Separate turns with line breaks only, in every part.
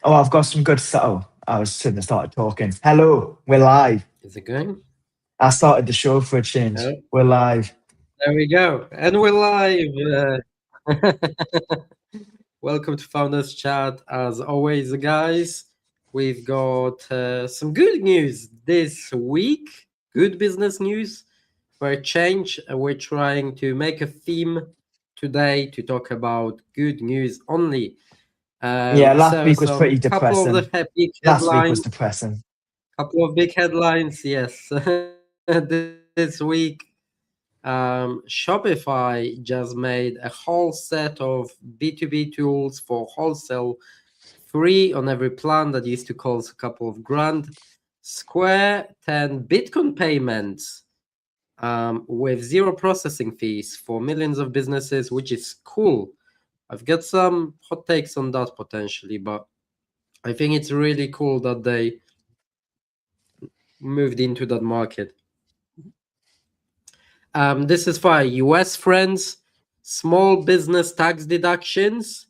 Oh, I've got some good stuff. Oh, I was sitting and started talking. Hello, we're live.
Is it going?
I started the show for a change.
Oh,
We're live.
there we go. And we're live. Welcome to Founders Chat. As always, guys, we've got some good news this week. Good business news for a change. We're trying to make a theme today to talk about good news only.
Yeah, last
So
week was pretty
some couple of
depressing.
the big
Last week was
headlines.
depressing.
Couple of big headlines, yes. This week, Shopify just made a whole set of B2B tools for wholesale, free on every plan that used to cost a couple of grand. Square 10 Bitcoin payments with zero processing fees for millions of businesses, which is cool. I've got some hot takes on that potentially, but I think it's really cool that they moved into that market. This is for our US friends. Small business tax deductions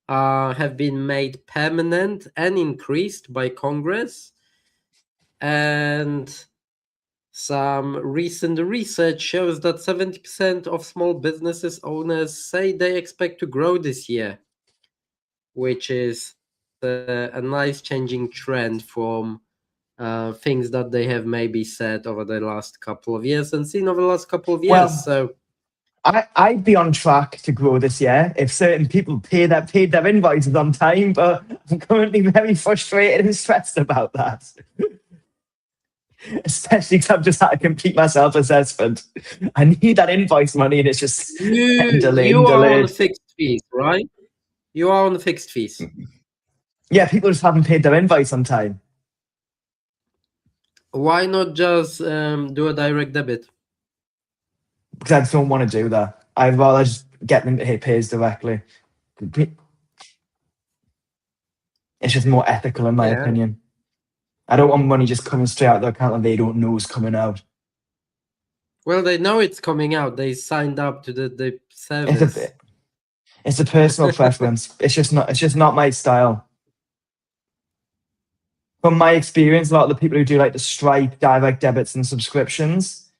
have been made permanent and increased by Congress. And some recent research shows that 70% of small businesses owners say they expect to grow this year, which is a nice changing trend from things that they have maybe said over the last couple of years and seen over the last couple of years.
Well,
So
I'd be on track to grow this year if certain people paid their invoices on time, but I'm currently very frustrated and stressed about that. Especially because I've just had to complete my self-assessment. I need that invoice money and it's just getting delayed and
you are on
delayed.
fixed fees, right? You are on fixed fees.
Yeah, people just haven't paid their invoice on time.
Why not just do a direct debit?
Because I just don't want to do that. I'd rather just get them to hit pays directly. It's just more ethical, in my opinion. I don't want money just coming straight out their account and they don't know it's coming out.
Well, they know it's coming out. They signed up to the service.
It's a personal preference. It's just not my style. From my experience, a lot of the people who do like the Stripe direct debits and subscriptions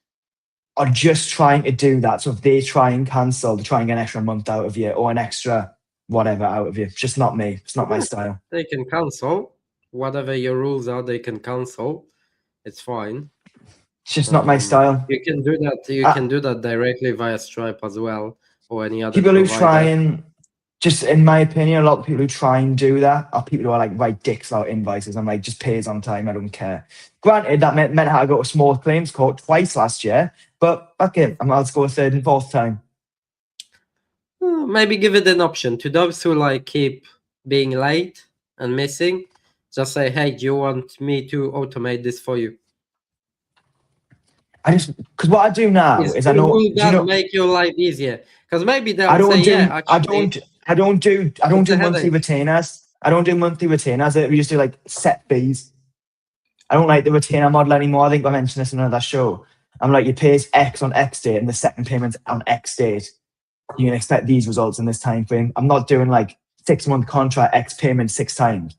are just trying to do that. So if they try and cancel, they try and get an extra month out of you or an extra whatever out of you. It's just not me. It's not my style.
They can cancel. Whatever your rules are, they can cancel. It's fine.
It's just not my style.
You can do that. You can do that directly via Stripe as well, or any other
people
provider.
Who try and, just in my opinion, a lot of people who try and do that are people who are like, write dicks out invoices. I'm like, just pays on time. I don't care. Granted, that meant I had to go to small claims court twice last year, but fuck it, I might as well go a third and fourth time.
Maybe give it an option to those who like keep being late and missing. Just say, hey, do you want me to automate this for you?
Because what I do now is I know.
Will that make your life easier? Because maybe they'll say,
I don't do monthly retainers. I don't do monthly retainers. We just do like set fees. I don't like the retainer model anymore. I think I mentioned this in another show. I'm like, you pay X on X date and the second payment's on X date. You can expect these results in this time frame. I'm not doing like 6-month contract, X payment 6 times.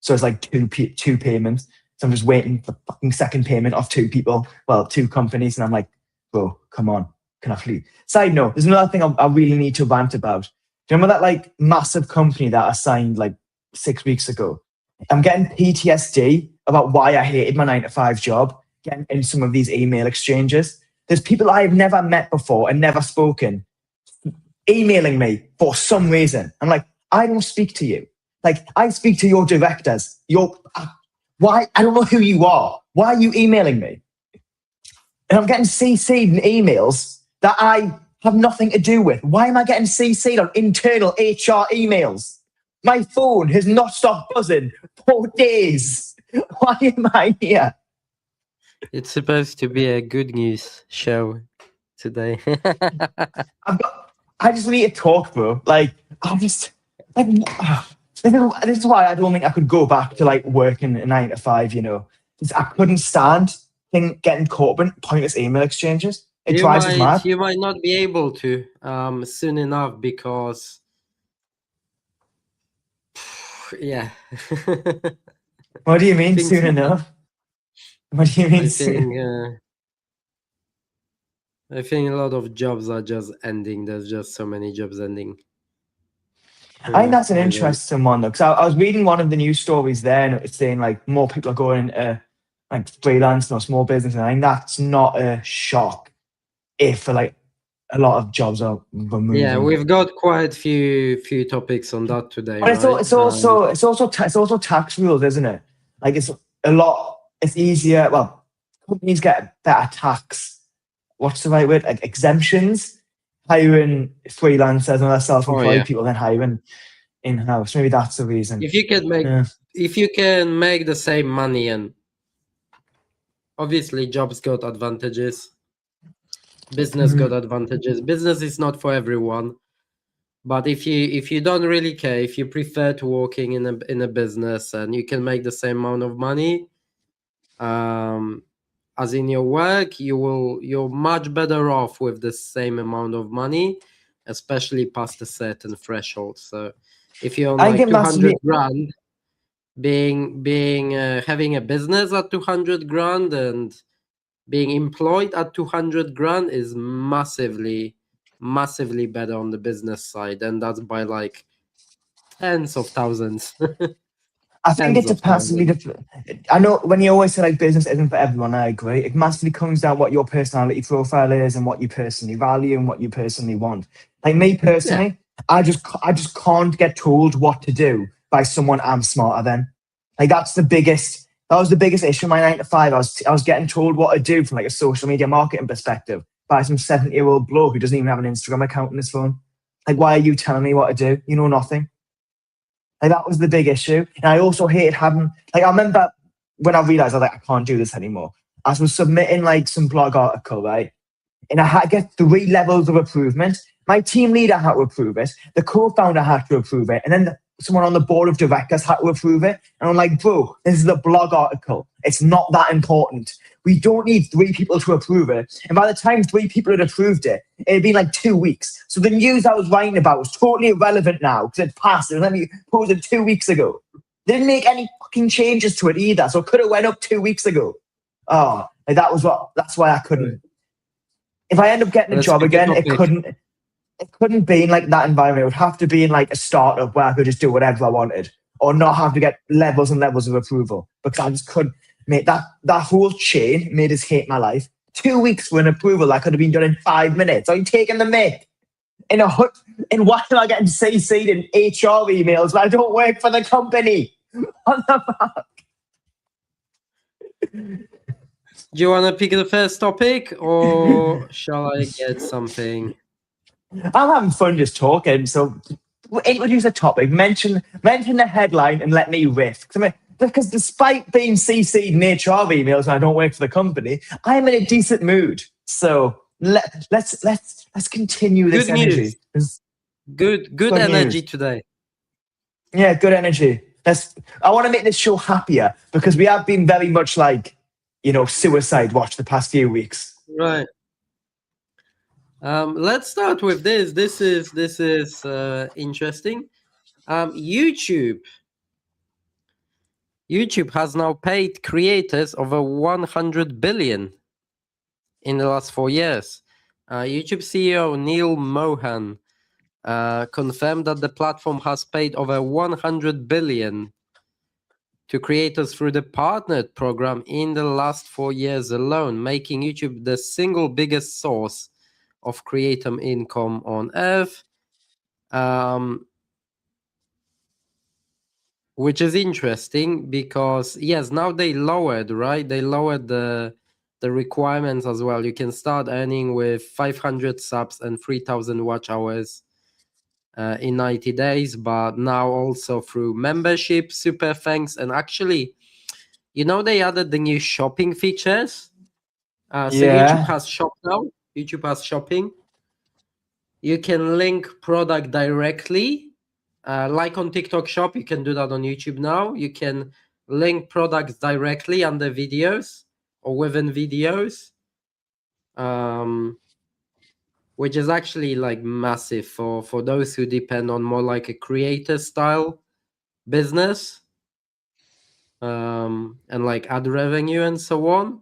So it's like two payments. So I'm just waiting for fucking second payment of 2 people. Well, 2 companies. And I'm like, bro, come on. Can I please? Side note, there's another thing I really need to rant about. Do you remember that like massive company that I signed like 6 weeks ago? I'm getting PTSD about why I hated my 9-to-5 job, getting in some of these email exchanges. There's people I have never met before and never spoken emailing me for some reason. I'm like, I don't speak to you. Like, I speak to your directors. Why? I don't know who you are. Why are you emailing me? And I'm getting CC'd in emails that I have nothing to do with. Why am I getting CC'd on internal HR emails? My phone has not stopped buzzing for days. Why am I here?
It's supposed to be a good news show today.
I just need to talk, bro. Like, this is why I don't think I could go back to like working a 9-to-5, you know. I couldn't stand getting caught up in pointless email exchanges. It drives us mad.
You might not be able to soon enough because Yeah.
What do you mean
think
soon
so.
enough? What do you mean
I
soon?
think I think a lot of jobs are just ending. There's just so many jobs ending.
I think that's an
with it.
interesting one though, because I was reading one of the news stories there, and it's saying like more people are going into like freelance or small business, and I think that's not a shock if like a lot of jobs are
Yeah,
removing.
we've got quite few topics on that today,
But
right?
it's also tax rules, isn't it? Like it's a lot. It's easier. Well, companies get better tax. What's the right word? Like exemptions. Hiring freelancers and other self-employed
yeah.
people than hiring in-house. Maybe that's the reason.
If you can make the same money, and obviously jobs got advantages, business got advantages. Business is not for everyone. But if you don't really care, if you prefer to working in a business and you can make the same amount of money, as in your work, you're much better off with the same amount of money, especially past a certain threshold. So if you're on
I think
like
it massively.
200 grand, being having a business at 200 grand and being employed at 200 grand is massively better on the business side, and that's by like tens of thousands.
I think
Tens
it's a
of
massively
thousands.
different. I know when you always say like business isn't for everyone, I agree. It massively comes down what your personality profile is and what you personally value and what you personally want. Like me
Yeah.
personally, I just can't get told what to do by someone I'm smarter than. Like that was the biggest issue in my 9 to 5. I was getting told what to do from like a social media marketing perspective by some 70-year-old bloke who doesn't even have an Instagram account on his phone. Like, why are you telling me what to do? You know nothing. Like that was the big issue. And I also hated having like I remember when I realized I was like, I can't do this anymore. I was submitting like some blog article, right? And I had to get 3 levels of approval. My team leader had to approve it, the co-founder had to approve it, and then someone on the board of directors had to approve it. And I'm like, bro, this is a blog article. It's not that important. We don't need 3 people to approve it. And by the time 3 people had approved it, it had been like 2 weeks. So the news I was writing about was totally irrelevant now because it passed. It was only posted 2 weeks ago. They didn't make any fucking changes to it either. So it could have went up 2 weeks ago. Oh, like that's why I couldn't. If I end up getting a job again, it couldn't be in like that environment. It would have to be in like a startup where I could just do whatever I wanted, or not have to get levels and levels of approval, because I just couldn't. Mate, that whole chain made us hate my life. 2 weeks for an approval that could have been done in 5 minutes. Are you taking the mic? And why am I getting CC'd in HR emails when I don't work for the company? What the fuck?
Do you want to pick the first topic, or shall I get something?
I'm having fun just talking. So introduce a topic, mention the headline, and let me riff. Because despite being CC'd in HR emails and I don't work for the company, I'm in a decent mood. So let's continue this
Good
energy.
news. Good energy
news.
today.
Yeah, good energy. I want to make this show happier because we have been very much like, suicide watch the past few weeks.
Right. Let's start with this. This is interesting. YouTube has now paid creators over 100 billion in the last 4 years. YouTube CEO Neil Mohan confirmed that the platform has paid over 100 billion to creators through the partnered program in the last 4 years alone, making YouTube the single biggest source of creator income on earth. Which is interesting because yes, now they lowered the requirements as well. You can start earning with 500 subs and 3,000 watch hours in 90 days, but now also through membership, super thanks, and actually, they added the new shopping features. So YouTube has shop now. YouTube has shopping. You can link product directly. Like on TikTok Shop, you can do that on YouTube now. You can link products directly under videos or within videos, which is actually like massive for those who depend on more like a creator style business, and like ad revenue and so on,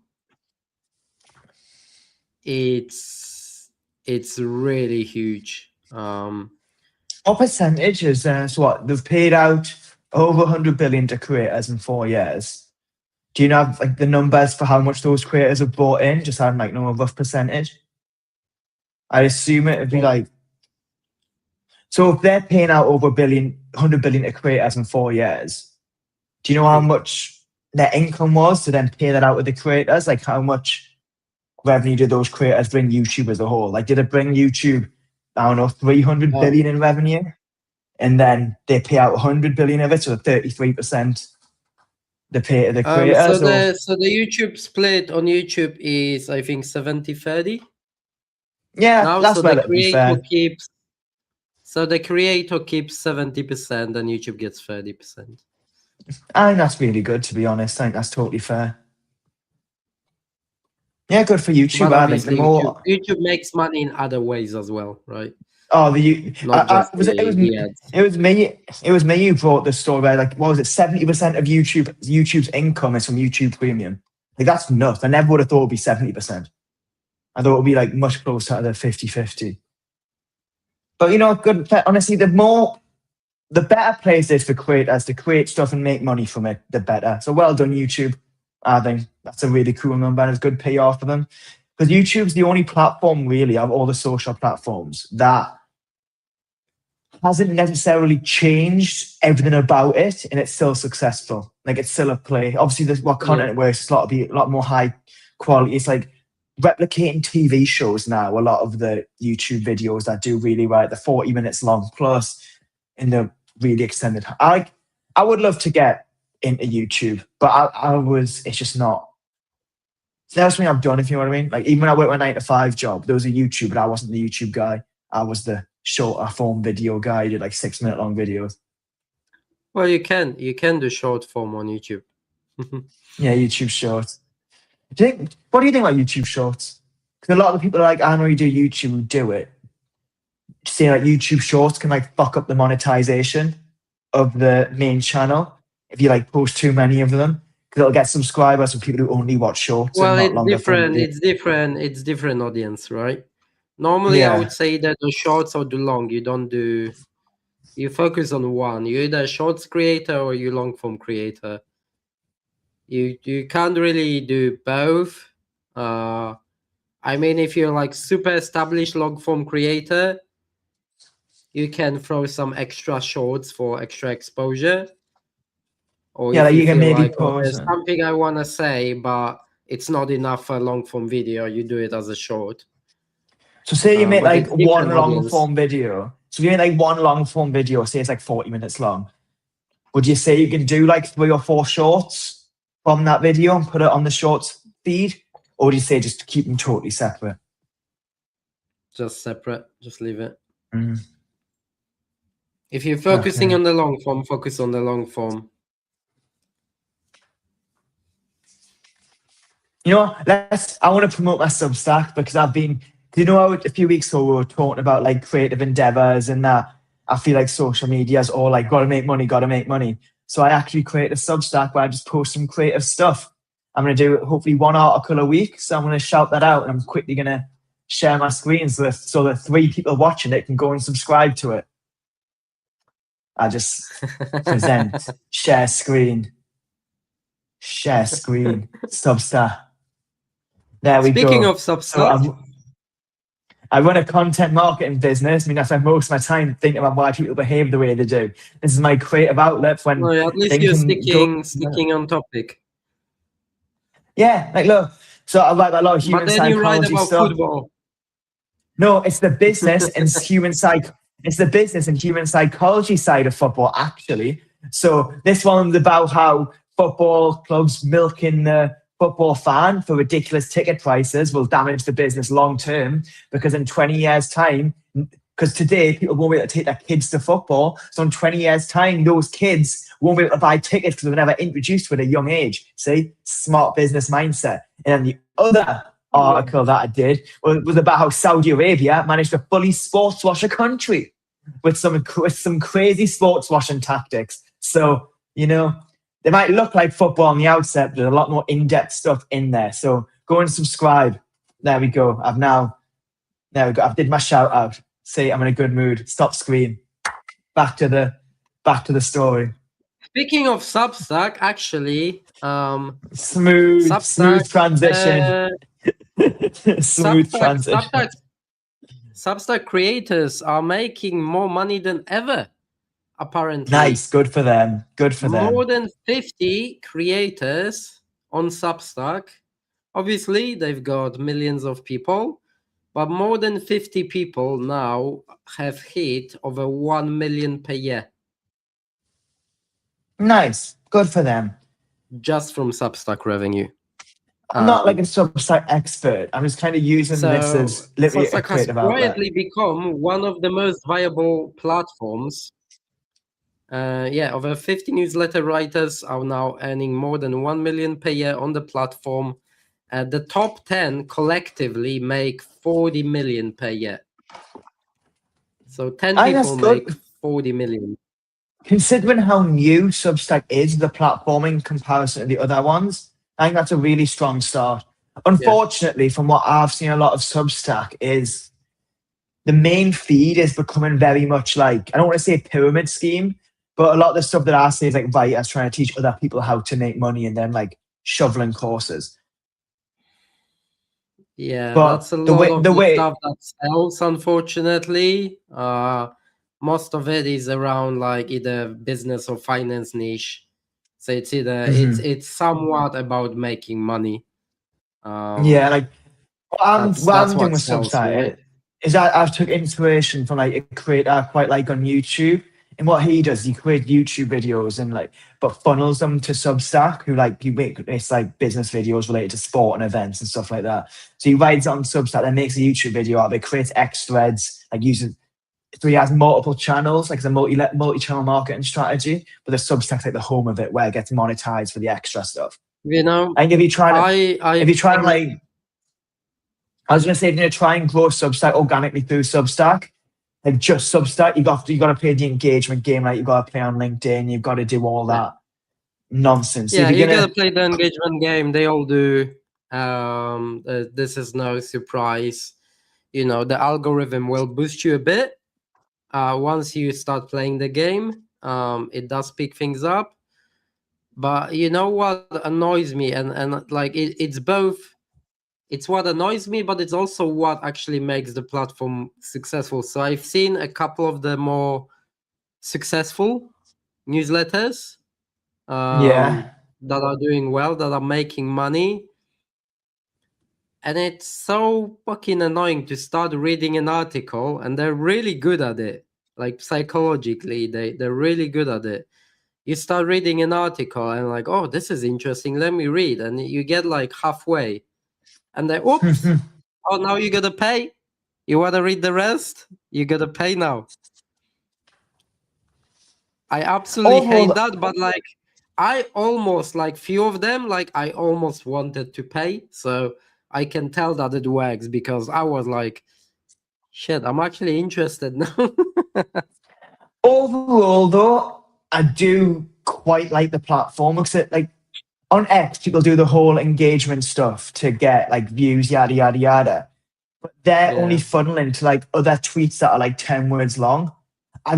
it's really huge.
What percentage is so what they've paid out over 100 billion to creators in 4 years? Do you know like the numbers for how much those creators have brought in? Just having like no rough percentage. I assume it would be like, so if they're paying out over 100 billion to creators in 4 years, do you know how much their income was to then pay that out to the creators? Like how much revenue did those creators bring YouTube as a whole? Like did it bring YouTube, I don't know, 300 billion in revenue? And then they pay out 100 billion of it, so 33% they pay to the creators.
So the YouTube split on YouTube is, I think, 70-30.
Yeah,
now,
that's
so
where
the
it'd be
creator
fair.
keeps so the creator keeps 70% and YouTube gets 30%.
I think that's really good, to be honest. I think that's totally fair. Yeah, good for YouTube.
But
I think
obviously, YouTube makes money in other ways as well, right?
Oh,
Not just
it was me who brought the story where, like, what was it? 70% of YouTube's income is from YouTube Premium. Like that's nuts. I never would have thought it'd be 70%. I thought it would be like much closer to the 50-50. But you know, good. Honestly, the better place is for creators to create stuff and make money from it, the better. So well done, YouTube. I think that's a really cool number and it's good PR for them. Because YouTube's the only platform really of all the social platforms that hasn't necessarily changed everything about it, and it's still successful. Like it's still a play. Obviously, there's what content it works. It's a lot more high quality. It's like replicating TV shows now. A lot of the YouTube videos that do really right, they're 40 minutes long plus, and they're really extended. I would love to get into YouTube, but it's just not. That's something I've done, if you know what I mean. Like even when I worked my 9-to-5 job, there was a YouTube, but I wasn't the YouTube guy. I was the shorter form video guy. I did like 6-minute long videos.
Well, you can do short form on YouTube.
Yeah, YouTube Shorts. What do you think about YouTube Shorts? Because a lot of the people are like, I know you do YouTube, who do it. Saying like YouTube Shorts can like fuck up the monetization of the main channel if you like post too many of them. Because it'll get subscribers from people who only watch shorts.
Well,
and not
it's different. It's different audience, right? Normally, I would say that the shorts or the long. You focus on one. You're either a shorts creator or you long form creator. You can't really do both. I mean, if you're like super established long form creator, you can throw some extra shorts for extra exposure. Or if you can maybe there's something I want to say, but it's not enough for a long form video, you do it as a short.
So say you make like one long form video. So if you make like one long form video, say it's like 40 minutes long, would you say you can do like 3 or 4 shorts from that video and put it on the shorts feed? Or do you say just keep them totally separate?
Just separate. Just leave it. If you're focusing on the long form, focus on the long form.
You know, I want to promote my Substack because you know, a few weeks ago we were talking about like creative endeavors and that. I feel like social media is all like, gotta make money. So I actually created a Substack where I just post some creative stuff. I'm going to do hopefully 1 article a week. So I'm going to shout that out and I'm quickly going to share my screen so that 3 people watching it can go and subscribe to it. I just present, share screen, Substack. There we go.
Speaking of Substack.
So I run a content marketing business. I mean, I spend most of my time thinking about why people behave the way they do. This is my creative outlet when
at least you're sticking on topic.
Yeah, like look, so I write a lot of human psychology
you write about
stuff.
Football.
No, it's the business and human psychology side of football, actually. So this one's about how football clubs milking the football fan for ridiculous ticket prices will damage the business long term, because in 20 years' time, because today people won't be able to take their kids to football, so in 20 years' time, those kids won't be able to buy tickets because they were never introduced to it at a young age. See, smart business mindset. And then the other article that I did was about how Saudi Arabia managed to fully sports wash a country with some crazy sports washing tactics. So, they might look like football on the outset, but there's a lot more in-depth stuff in there. So go and subscribe. There we go. I've did my shout out. Say I'm in a good mood. Stop screen. Back to the story.
Speaking of Substack, actually,
smooth transition. Smooth transition.
Substack creators are making more money than ever, apparently.
Nice, good for them.
More than 50 creators on Substack. Obviously, they've got millions of people, but more than 50 people now have hit over 1 million per year.
Nice, good for them.
Just from Substack revenue.
I'm not like a Substack expert. I'm just kind of using this as literally a creative outlet.
Substack has quietly become one of the most viable platforms. Over 50 newsletter writers are now earning more than 1 million per year on the platform. The top 10 collectively make 40 million per year. So 10 people make 40 million.
Considering how new Substack is, the platform in comparison to the other ones, I think that's a really strong start. Unfortunately, from what I've seen a lot of Substack is the main feed is becoming very much like, I don't want to say a pyramid scheme, but a lot of the stuff that I see is like writers trying to teach other people how to make money and then like shoveling courses.
Yeah, but that's a lot of the stuff that sells, unfortunately. Most of it is around like either business or finance niche. So it's either it's somewhat about making money.
Like what I'm doing with Substack is I've took inspiration from like a creator I quite like on YouTube. And what he does, he creates YouTube videos and but funnels them to Substack, who it's like business videos related to sport and events and stuff like that. So he writes it on Substack and makes a YouTube video out of it, creates X threads, so he has multiple channels, like it's a multi-channel marketing strategy, but the Substack's like the home of it where it gets monetized for the extra stuff.
And
if you try to try and grow Substack organically through Substack, like just Substack, you got to play the engagement game, like you got to play on LinkedIn, you've got to do all that nonsense.
Yeah, you got to play the engagement game. They all do. This is no surprise. The algorithm will boost you a bit once you start playing the game. It does pick things up. But you know what annoys me, and like it's both. It's what annoys me, but it's also what actually makes the platform successful. So I've seen a couple of the more successful newsletters that are doing well, that are making money. And it's so fucking annoying to start reading an article, and they're really good at it. Like psychologically, they're really good at it. You start reading an article and like, oh, this is interesting, let me read. And you get like halfway. And then, oops, oh, now you gotta pay. You wanna read the rest? You gotta pay now. I absolutely hate that, but like, I almost, like, few of them, like, I almost wanted to pay. So I can tell that it works because I was like, shit, I'm actually interested now.
Overall, though, I do quite like the platform because on X, people do the whole engagement stuff to get like views, yada, yada, yada. But they're only funneling to like other tweets that are like 10 words long. I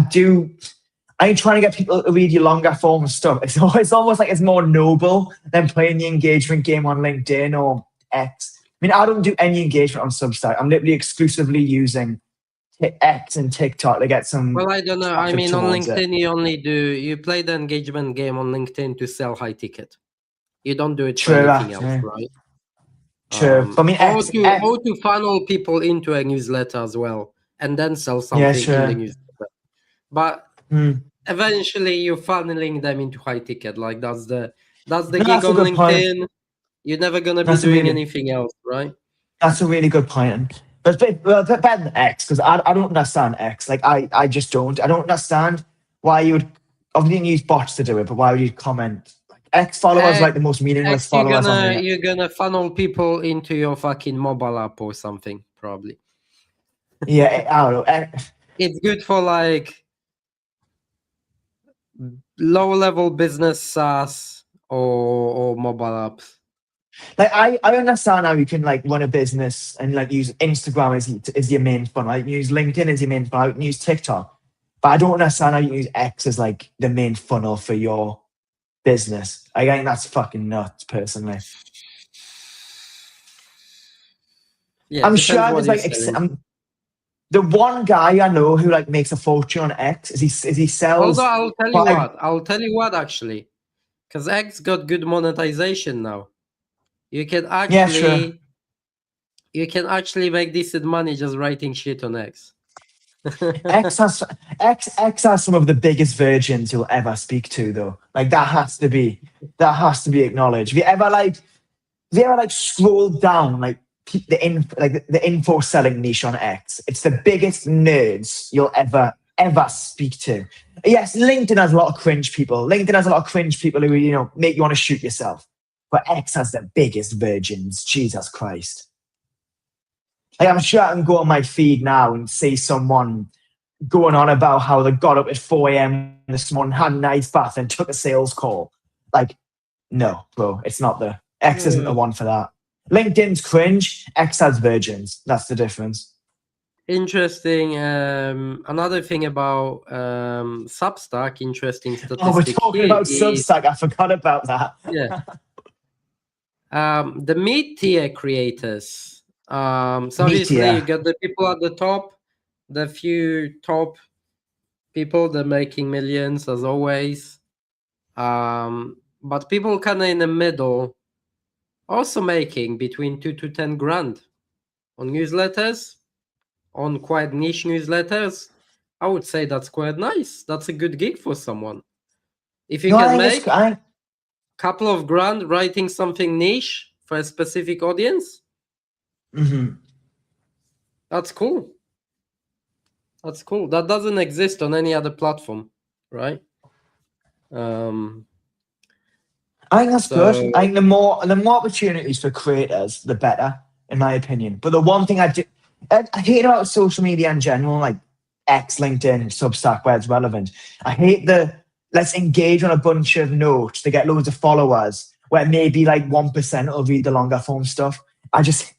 ain't trying to get people to read your longer form stuff. It's almost like it's more noble than playing the engagement game on LinkedIn or X. I mean, I don't do any engagement on Substack. I'm literally exclusively using X and TikTok to get some.
Well, I don't know. I mean, on LinkedIn, you play the engagement game on LinkedIn to sell high ticket. You don't do it for anything else, right?
True. I mean,
or to funnel people into a newsletter as well, and then sell something in the newsletter. But eventually, you're funneling them into high ticket. Like that's the gig on LinkedIn. Point. You're never gonna be doing anything else, right?
That's a really good point. But better than X, because I don't understand X. Like I just don't. I don't understand why you would obviously use bots to do it, but why would you comment? X followers like the most meaningless followers on there.
You're gonna funnel people into your fucking mobile app or something, probably.
Yeah, I don't know.
It's good for like low-level business SaaS or mobile apps.
Like I understand how you can like run a business and like use Instagram as your main funnel. Like use LinkedIn as your main funnel. You can use TikTok, but I don't understand how you use X as like the main funnel for your business. I think that's fucking nuts, personally.
Yeah,
I'm sure
depends
there's
what
like
you're selling.
the one guy I know who like makes a fortune on X is he sells.
Although I'll tell you
five-
what actually, because X got good monetization now. You can
Yeah, sure.
actually make decent money just writing shit on X.
X has some of the biggest virgins you'll ever speak to, though. Like that has to be acknowledged. Have you ever scrolled down like the info selling niche on X? It's the biggest nerds you'll ever speak to. Yes, LinkedIn has a lot of cringe people. LinkedIn has a lot of cringe people who make you want to shoot yourself. But X has the biggest virgins. Jesus Christ. Like, I'm sure I can go on my feed now and see someone going on about how they got up at 4 a.m. this morning, had a nice bath, and took a sales call. Like, no, bro, it's not the X isn't the one for that. LinkedIn's cringe, X has virgins. That's the difference.
Interesting. Another thing about Substack, interesting statistic.
Oh, we're talking about Substack. I forgot about that.
Yeah. The mid-tier creators. So obviously you got the people at the top, the few top people that are making millions as always. But people kind of in the middle also making between 2 to 10 grand on newsletters, on quite niche newsletters. I would say that's quite nice. That's a good gig for someone. If you can make a couple of grand writing something niche for a specific audience, that's cool. That's cool. That doesn't exist on any other platform, right?
I think that's good. I think the more opportunities for creators, the better, in my opinion. But the one thing I hate about social media in general, like X, LinkedIn, Substack, where it's relevant. I hate let's engage on a bunch of notes to get loads of followers, where maybe like 1% will read the longer form stuff. I just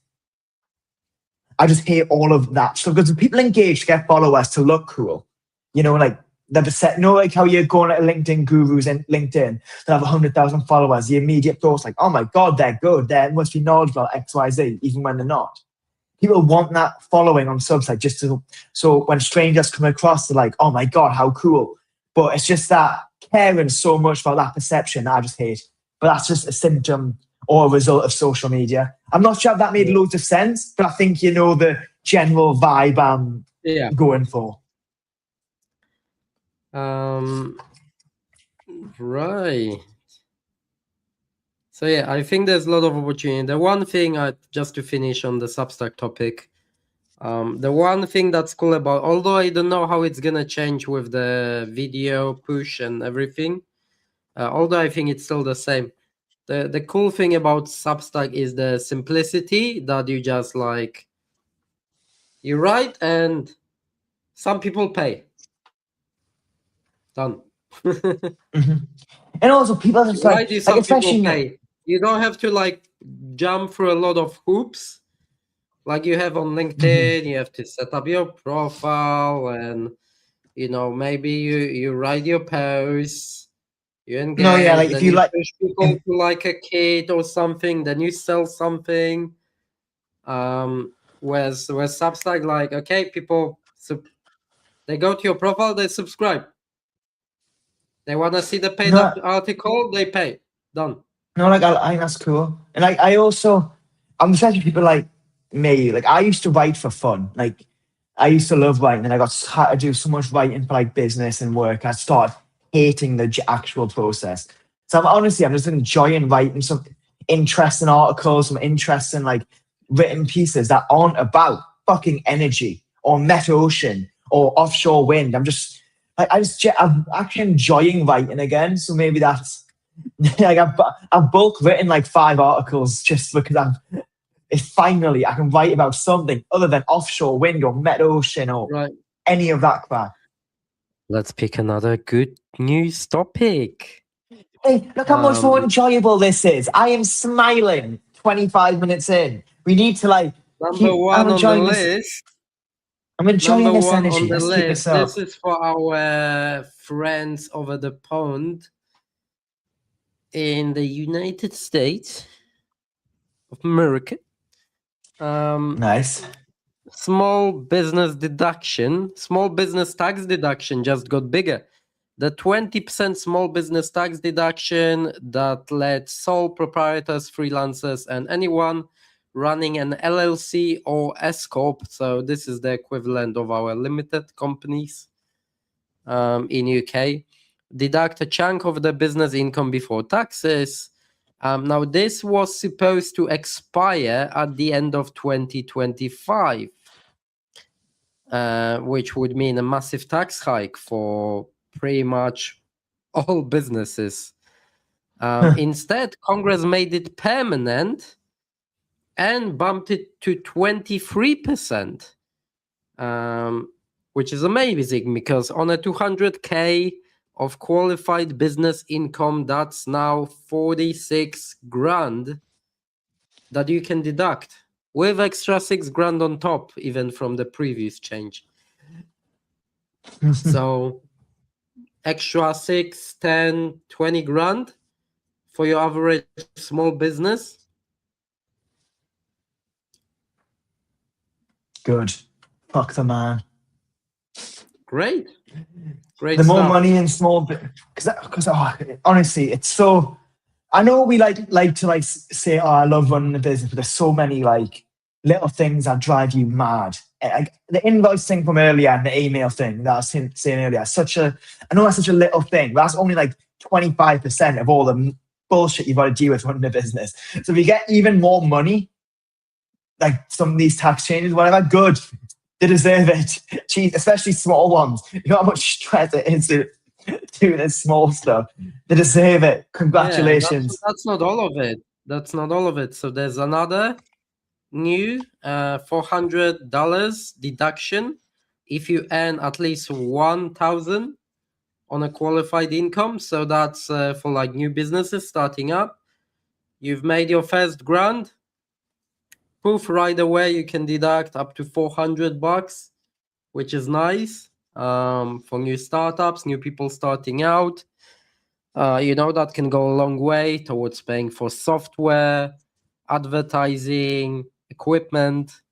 hate all of that stuff because people engage to get followers to look cool. Like like how you're going at LinkedIn gurus and LinkedIn that have 100,000 followers. The immediate thoughts like, oh my God, they're good. They must be knowledgeable X, Y, Z, even when they're not. People want that following on Substack just so when strangers come across, they're like, oh my God, how cool. But it's just that caring so much about that perception that I just hate. But that's just a symptom or a result of social media. I'm not sure if that made loads of sense, but I think the general vibe I'm going for.
Right. So yeah, I think there's a lot of opportunity. The one thing, just to finish on the Substack topic, the one thing that's cool about, although I don't know how it's gonna change with the video push and everything, although I think it's still the same. The cool thing about Substack is the simplicity that you just like, you write and some people pay. Done.
And also people just like especially
pay. You don't have to like jump through a lot of hoops like you have on LinkedIn. You have to set up your profile and maybe you write your posts, you engage.
No, yeah, like if you like
push people to like a kit or something, then you sell something. Whereas Substack, like, okay, people they go to your profile, they subscribe. They want to see the paid up article, they pay. Done.
No, like I think that's cool. And like I'm especially people like me. Like I used to write for fun. Like I used to love writing, and I had to do so much writing for like business and work. I started hating the actual process. So I'm just enjoying writing some interesting articles, some interesting like written pieces that aren't about fucking energy or meta ocean or offshore wind. I'm actually enjoying writing again. So maybe that's like I've bulk written like 5 articles just because finally I can write about something other than offshore wind or meta ocean or any of that crap.
Let's pick another good news topic.
Hey, look how much more enjoyable this is. I am smiling 25 minutes in. We need to
I'm enjoying this
energy.
on the
Let's keep
list.
this up.
This is for our friends over the pond in the United States of America.
Nice.
Small business tax deduction just got bigger. The 20% small business tax deduction that lets sole proprietors, freelancers, and anyone running an LLC or S Corp, so this is the equivalent of our limited companies in UK, deduct a chunk of the business income before taxes. Now, this was supposed to expire at the end of 2025, which would mean a massive tax hike for pretty much all businesses. Instead, Congress made it permanent and bumped it to 23%, which is amazing because on a 200K of qualified business income, that's now 46 grand that you can deduct with extra 6 grand on top, even from the previous change. So extra 6, 10, 20 grand for your average small business.
Good. Fuck the man.
Great
The more
stuff.
money in small because honestly, it's so. I know we like to say, "Oh, I love running a business," but there's so many little things that drive you mad. The invoice thing from earlier and the email thing that I was saying earlier. I know that's such a little thing, but that's only 25% of all the bullshit you've got to deal with running a business. So if you get even more money, like some of these tax changes, whatever, good. They deserve it. Jeez, especially small ones. You know how much stress it is to do this small stuff. They deserve it. Congratulations.
Yeah, that's not all of it. So there's another new $400 deduction if you earn at least 1,000 on a qualified income. So that's for new businesses starting up. You've made your first grand. Poof, right away you can deduct up to $400, which is nice for new startups, new people starting out. That can go a long way towards paying for software, advertising, equipment,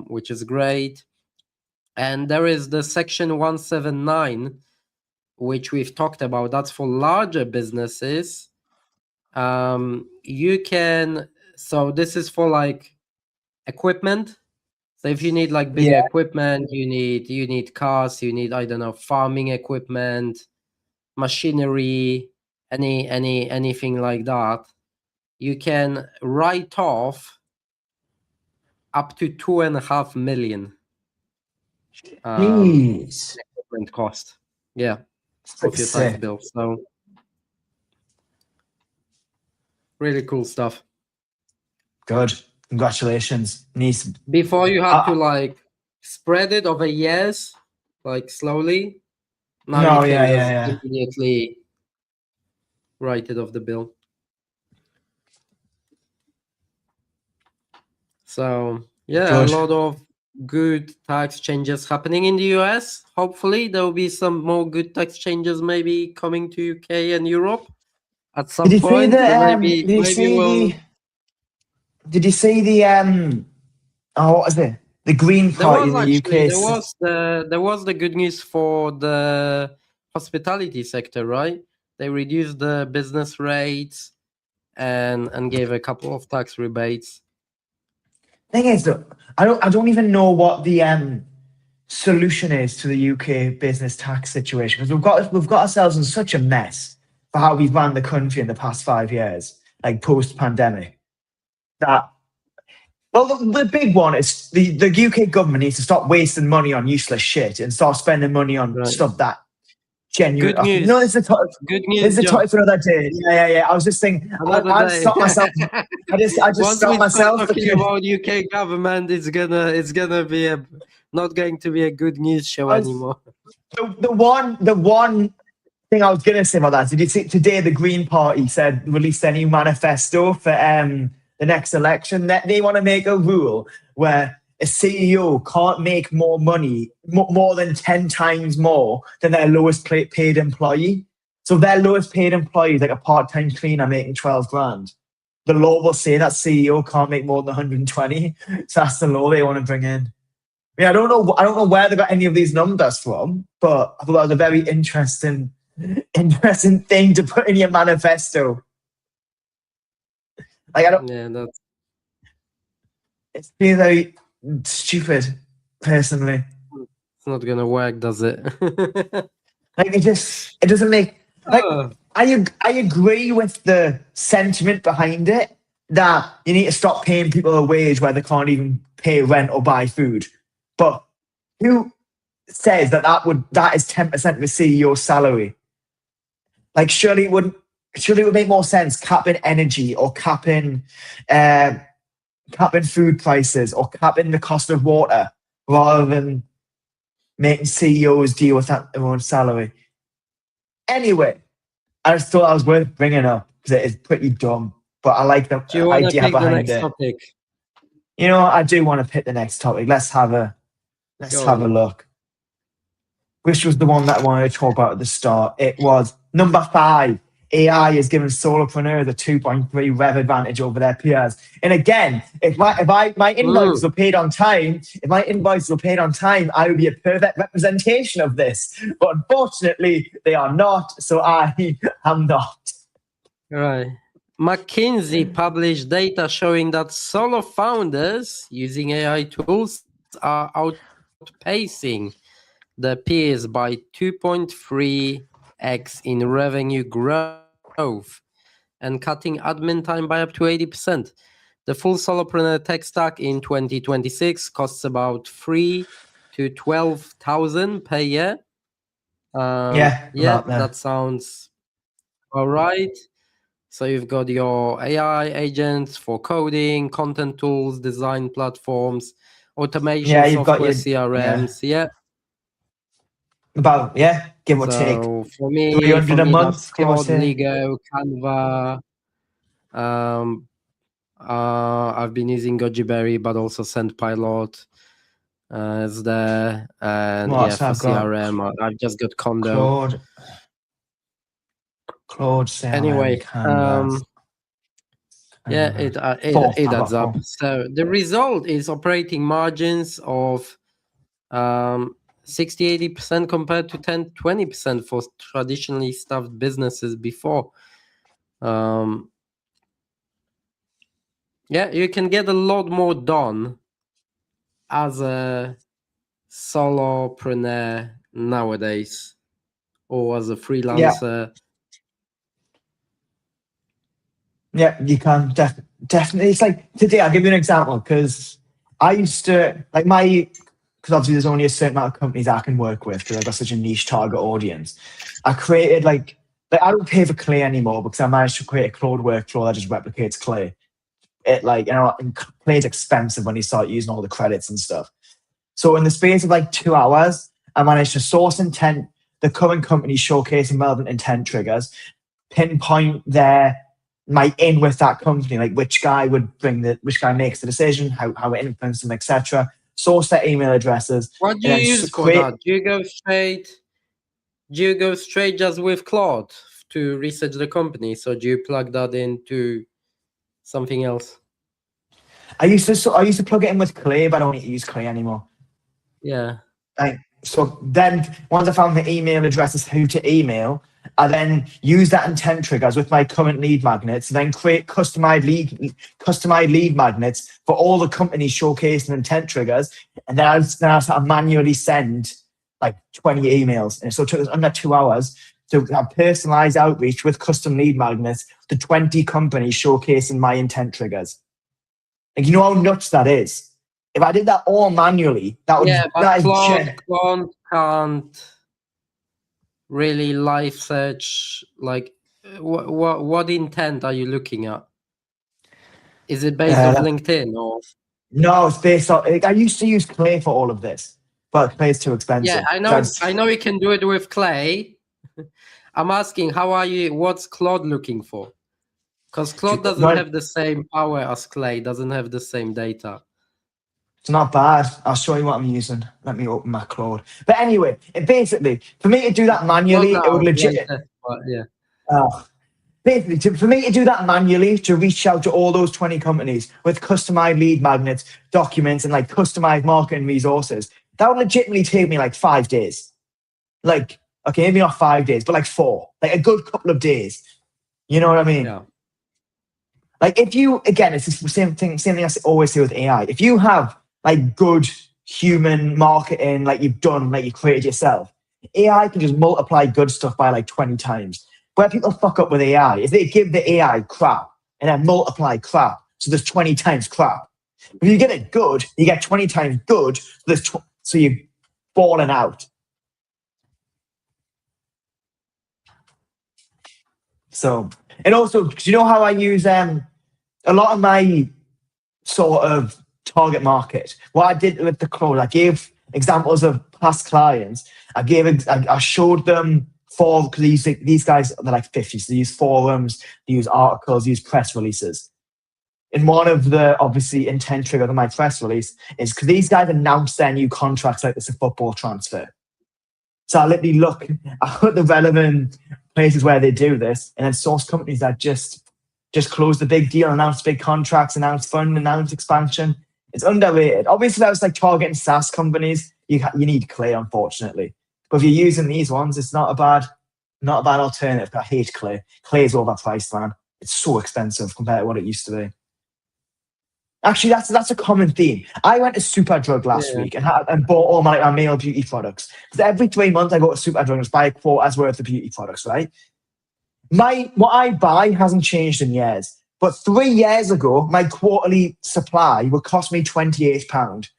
which is great. And there is the Section 179, which we've talked about. That's for larger businesses. So this is for equipment. So if you need bigger equipment, you need cars, you need, I don't know, farming equipment, machinery, anything like that, you can write off up to 2.5 million equipment cost. Yeah, of your tax bill. So really cool stuff.
Good. Congratulations. Nice.
Before you had to spread it over years, slowly. Now you can just immediately write it off the bill. So
Good.
A lot of good tax changes happening in the US. Hopefully there will be some more good tax changes maybe coming to UK and Europe at some point.
Did you see the what was it? The Green Party in the UK.
There was the good news for the hospitality sector, right? They reduced the business rates and gave a couple of tax rebates.
Thing is, I don't even know what the solution is to the UK business tax situation, because we've got ourselves in such a mess for how we've run the country in the past 5 years, post pandemic. The big one is the UK government needs to stop wasting money on useless shit and start spending money on stuff that genuine.
Good news.
No, it's a
good news.
It's a topic for another day. Yeah. I was just thinking. I stopped myself. I just stopped myself.
Talking about UK government, it's gonna be not going to be a good news show anymore.
The one thing I was going to say about that, did you see today the Green Party released their new manifesto for the next election, that they want to make a rule where a CEO can't make more money, more than 10 times more than their lowest paid employee. So if their lowest paid employee is like a part-time cleaner making 12 grand, the law will say that CEO can't make more than 120. So that's the law they want to bring in. I mean, I don't know where they got any of these numbers from, but I thought that was a very interesting thing to put in your manifesto. Like, it's been very stupid, personally.
It's not gonna work, does it?
Like, it doesn't make, like, I agree with the sentiment behind it, that you need to stop paying people a wage where they can't even pay rent or buy food. But who says that is 10% of a CEO's salary? Like, surely it would make more sense capping energy or capping food prices or capping the cost of water rather than making CEOs deal with that their own salary. Anyway, I just thought I was worth bringing up because it is pretty dumb, but I like the idea behind it.
Topic?
You know, I do want to pick the next topic. Let's have a look. Which was the one that I wanted to talk about at the start? It was number 5. AI is giving solopreneurs a 2.3 rev advantage over their peers. And again, if my invoices were paid on time, I would be a perfect representation of this. But unfortunately, they are not, so I am not.
Right. McKinsey published data showing that solo founders using AI tools are outpacing their peers by 2.3x in revenue growth and cutting admin time by up to 80%. The full solopreneur tech stack in 2026 costs about $3,000 to $12,000 per year. That sounds all right. So you've got your AI agents for coding, content tools, design platforms, automation software, CRMs.
Give or take.
For me,
$300 a month,
give or take. Lego, Canva. I've been using Goji Berry, but also SendPilot is there. And for CRM, I've just got Condo.
Claude, CRM,
anyway,
Canva.
it adds up. So the result is operating margins of 60-80% compared to 10-20% for traditionally staffed businesses before. You can get a lot more done as a solopreneur nowadays, or as a freelancer.
Yeah, you can definitely. It's like today, I'll give you an example, because I used to, because obviously there's only a certain amount of companies I can work with because I've got such a niche target audience. I created I don't pay for Clay anymore because I managed to create a Claude workflow that just replicates Clay. Clay's expensive when you start using all the credits and stuff. So in the space of 2 hours, I managed to source intent, the current company showcasing relevant intent triggers, pinpoint my in with that company, which guy makes the decision, how it influences them, etc. Source their email addresses.
What do you use for that? Do you go straight just with Claude to research the company? So do you plug that into something else?
I used to plug it in with Clay, but I don't use Clay anymore.
Yeah.
So then once I found the email addresses, who to email, I then use that intent triggers with my current lead magnets, and then create customized lead magnets for all the companies showcasing intent triggers. And then I start to manually send 20 emails. And so it took us under 2 hours to have personalized outreach with custom lead magnets to 20 companies showcasing my intent triggers. You know how nuts that is? If I did that all manually, that would...
Yeah, but Claude can't really live search. What intent are you looking at? Is it based on LinkedIn or?
No, it's based on... I used to use Clay for all of this. But clay is too expensive.
Yeah, I know you can do it with clay. I'm asking, what's Claude looking for? Because Claude doesn't have the same power as clay, doesn't have the same data.
It's not bad. I'll show you what I'm using. Let me open my Claude. But anyway, basically, for me to do that manually, it would legit. Basically, for me to do that manually, to reach out to all those 20 companies with customized lead magnets, documents, and like customized marketing resources, that would legitimately take me like 5 days. Like, okay, maybe not 5 days, but like 4, like a good couple of days. You know what I mean?
Yeah.
Like if you, again, it's the same thing I always say with AI. If you have like good human marketing, like you've created yourself, AI can just multiply good stuff by like 20 times. Where people fuck up with AI is they give the AI crap and then multiply crap. So there's 20 times crap. If you get it good, you get 20 times good. So you're falling out. So, and also, do you know how I use a lot of my sort of target market? What I did with the Claude, I gave examples of past clients. I showed them because these guys, they're like 50, so they use forums, they use articles, they use press releases. And one of the obviously intent trigger of my press release is because these guys announce their new contracts like it's a football transfer. So I literally look at the relevant places where they do this, and then source companies that just close the big deal, announce big contracts, announce fund, announce expansion. It's underrated. Obviously, that was like targeting SaaS companies. You need clay, unfortunately. But if you're using these ones, it's not a bad alternative. I hate clay. Clay is overpriced, man. It's so expensive compared to what it used to be. Actually, that's a common theme. I went to Superdrug last week and bought all my male beauty products. Because every 3 months I go to Superdrug and just buy a quarter's worth of beauty products, right? What I buy hasn't changed in years. But 3 years ago, my quarterly supply would cost me £28.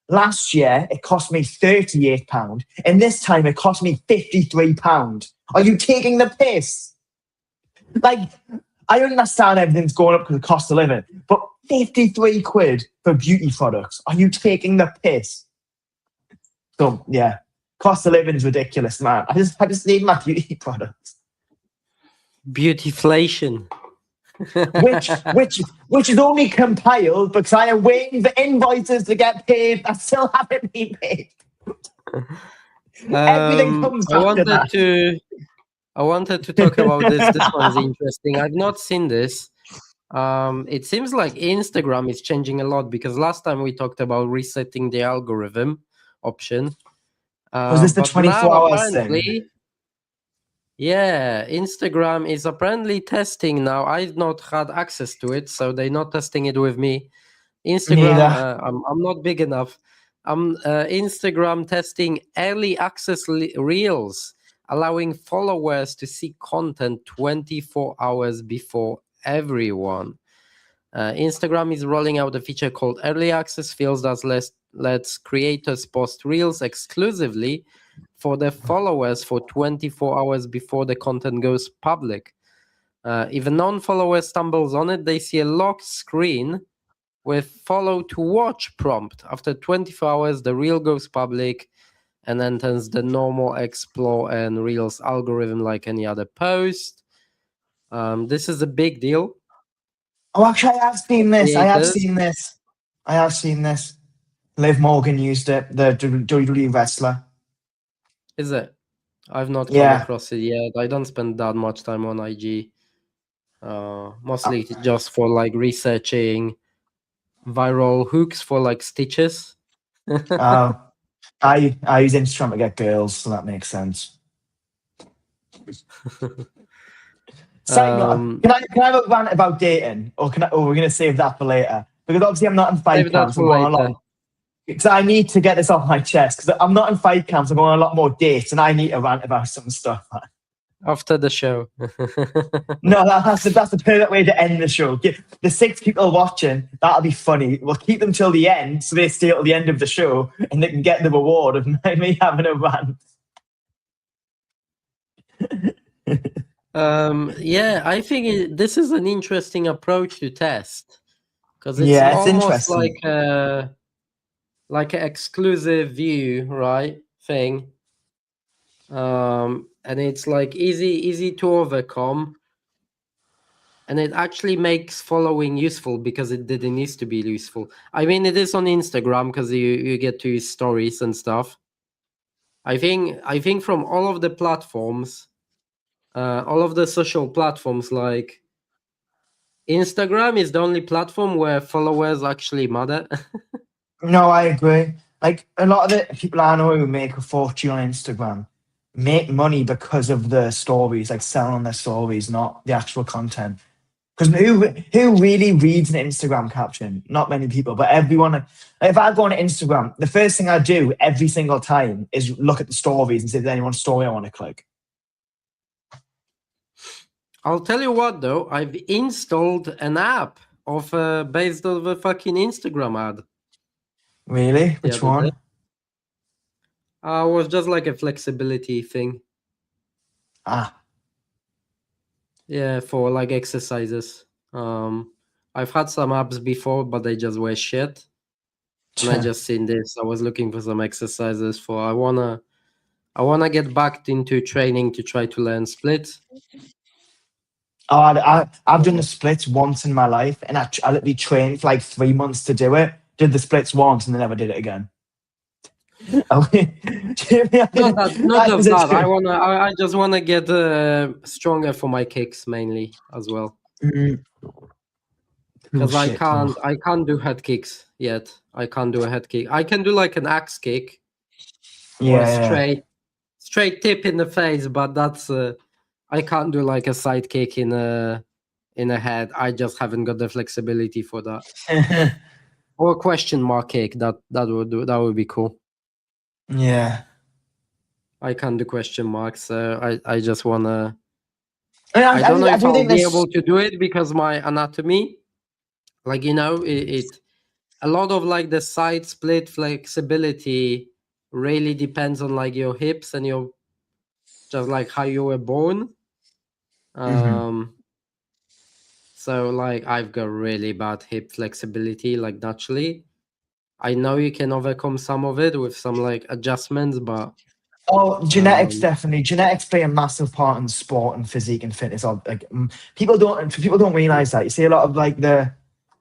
Last year, it cost me £38. And this time, it cost me £53. Are you taking the piss? Like, I understand everything's going up because of cost of living, but 53 quid for beauty products. Are you taking the piss? So, yeah, cost of living is ridiculous, man. I just need my beauty products.
Beautyflation.
which is only compiled because I am waiting for invoices to get paid that still haven't been paid. Everything comes after that.
I wanted to talk about this. This one's interesting. I've not seen this. It seems like Instagram is changing a lot because last time we talked about resetting the algorithm option.
Was this the 24 hours thing?
Yeah, Instagram is apparently testing now. I've not had access to it, so they're not testing it with me. Instagram, I'm not big enough. Instagram testing early access reels, allowing followers to see content 24 hours before everyone. Instagram is rolling out a feature called Early Access Feels that lets creators post reels exclusively for their followers for 24 hours before the content goes public. If a non-follower stumbles on it, they see a locked screen with follow to watch prompt. After 24 hours, the reel goes public and enters the normal explore and reels algorithm like any other post. This is a big deal.
Oh, actually, I have seen this. I have seen this. Liv Morgan used it, the WWE wrestler.
Is it? I've not come across it yet. I don't spend that much time on IG. Mostly just for like researching viral hooks for like stitches.
I use Instagram to get girls, so that makes sense. Can I have a rant about dating, or we're gonna save that for later? Because obviously I'm not in fight camps. I'm going a lot. Because I need to get this off my chest. Because I'm not in fight camps. I'm going on a lot more dates, and I need to rant about some stuff.
After the show.
No, that's the perfect way to end the show. The 6 people watching, that'll be funny. We'll keep them till the end, so they stay till the end of the show, and they can get the reward of me having a rant.
Yeah, I think this is an interesting approach to test, because it's almost like an exclusive view, right, thing. And it's like easy to overcome. And it actually makes following useful because it didn't used to be useful. I mean, it is on Instagram because you get to use stories and stuff. I think from all of the platforms, all of the social platforms, like Instagram is the only platform where followers actually matter.
No, I agree. Like a lot of the people I know who make a fortune on Instagram make money because of the stories, like selling their stories, not the actual content. Because who really reads an Instagram caption? Not many people, but everyone. If I go on Instagram, the first thing I do every single time is look at the stories and see if there's anyone's story I want to click.
I'll tell you what, though, I've installed an app of based on the fucking Instagram ad.
Really? Which one?
It was just like a flexibility thing. Yeah, for like exercises. I've had some apps before, but they just were shit. And I just seen this. I was looking for some exercises for. I wanna get back into training to try to learn splits.
Oh, I've done the splits once in my life, and I literally trained for like 3 months to do it. Did the splits once, and then never did it again.
Not just that. I just wanna get stronger for my kicks mainly as well. Because I can't do head kicks yet. I can't do a head kick. I can do like an axe kick, or a straight tip in the face, but that's I can't do like a side kick in a head. I just haven't got the flexibility for that. Or a question mark kick. That would be cool.
Yeah.
I can't do question marks, so I just wanna.
I
don't know if I'll be able to do it because my anatomy, like it a lot of like the side split flexibility really depends on like your hips and your just like how you were born. So like I've got really bad hip flexibility, like naturally. I know you can overcome some of it with some like adjustments, but
genetics definitely. Genetics play a massive part in sport and physique and fitness. Like people don't realize that. You see a lot of like the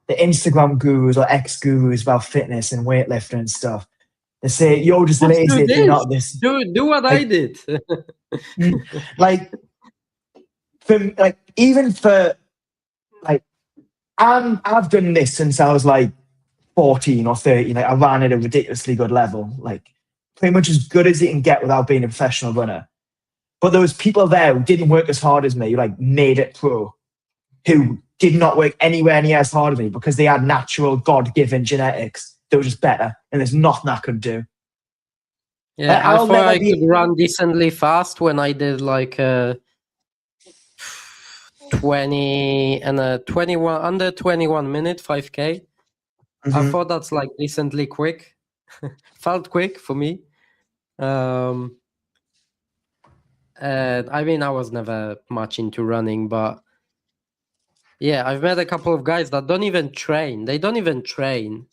Instagram gurus or ex-gurus about fitness and weightlifting and stuff. They say you're just lazy if you're not this.
Do what I did.
Like even for like I've done this since I was like 14 or 13. Like I ran at a ridiculously good level, like pretty much as good as you can get without being a professional runner. But there was people there who didn't work as hard as me, who like made it pro, who did not work anywhere near as hard as me because they had natural God-given genetics that were just better, and there's nothing I could do.
Yeah, I thought I could run decently fast when I did like 20 and a 21 under 21 minute 5K. I thought that's like decently quick. Felt quick for me. And I mean, I was never much into running, but yeah, I've met a couple of guys that don't even train. They don't even train.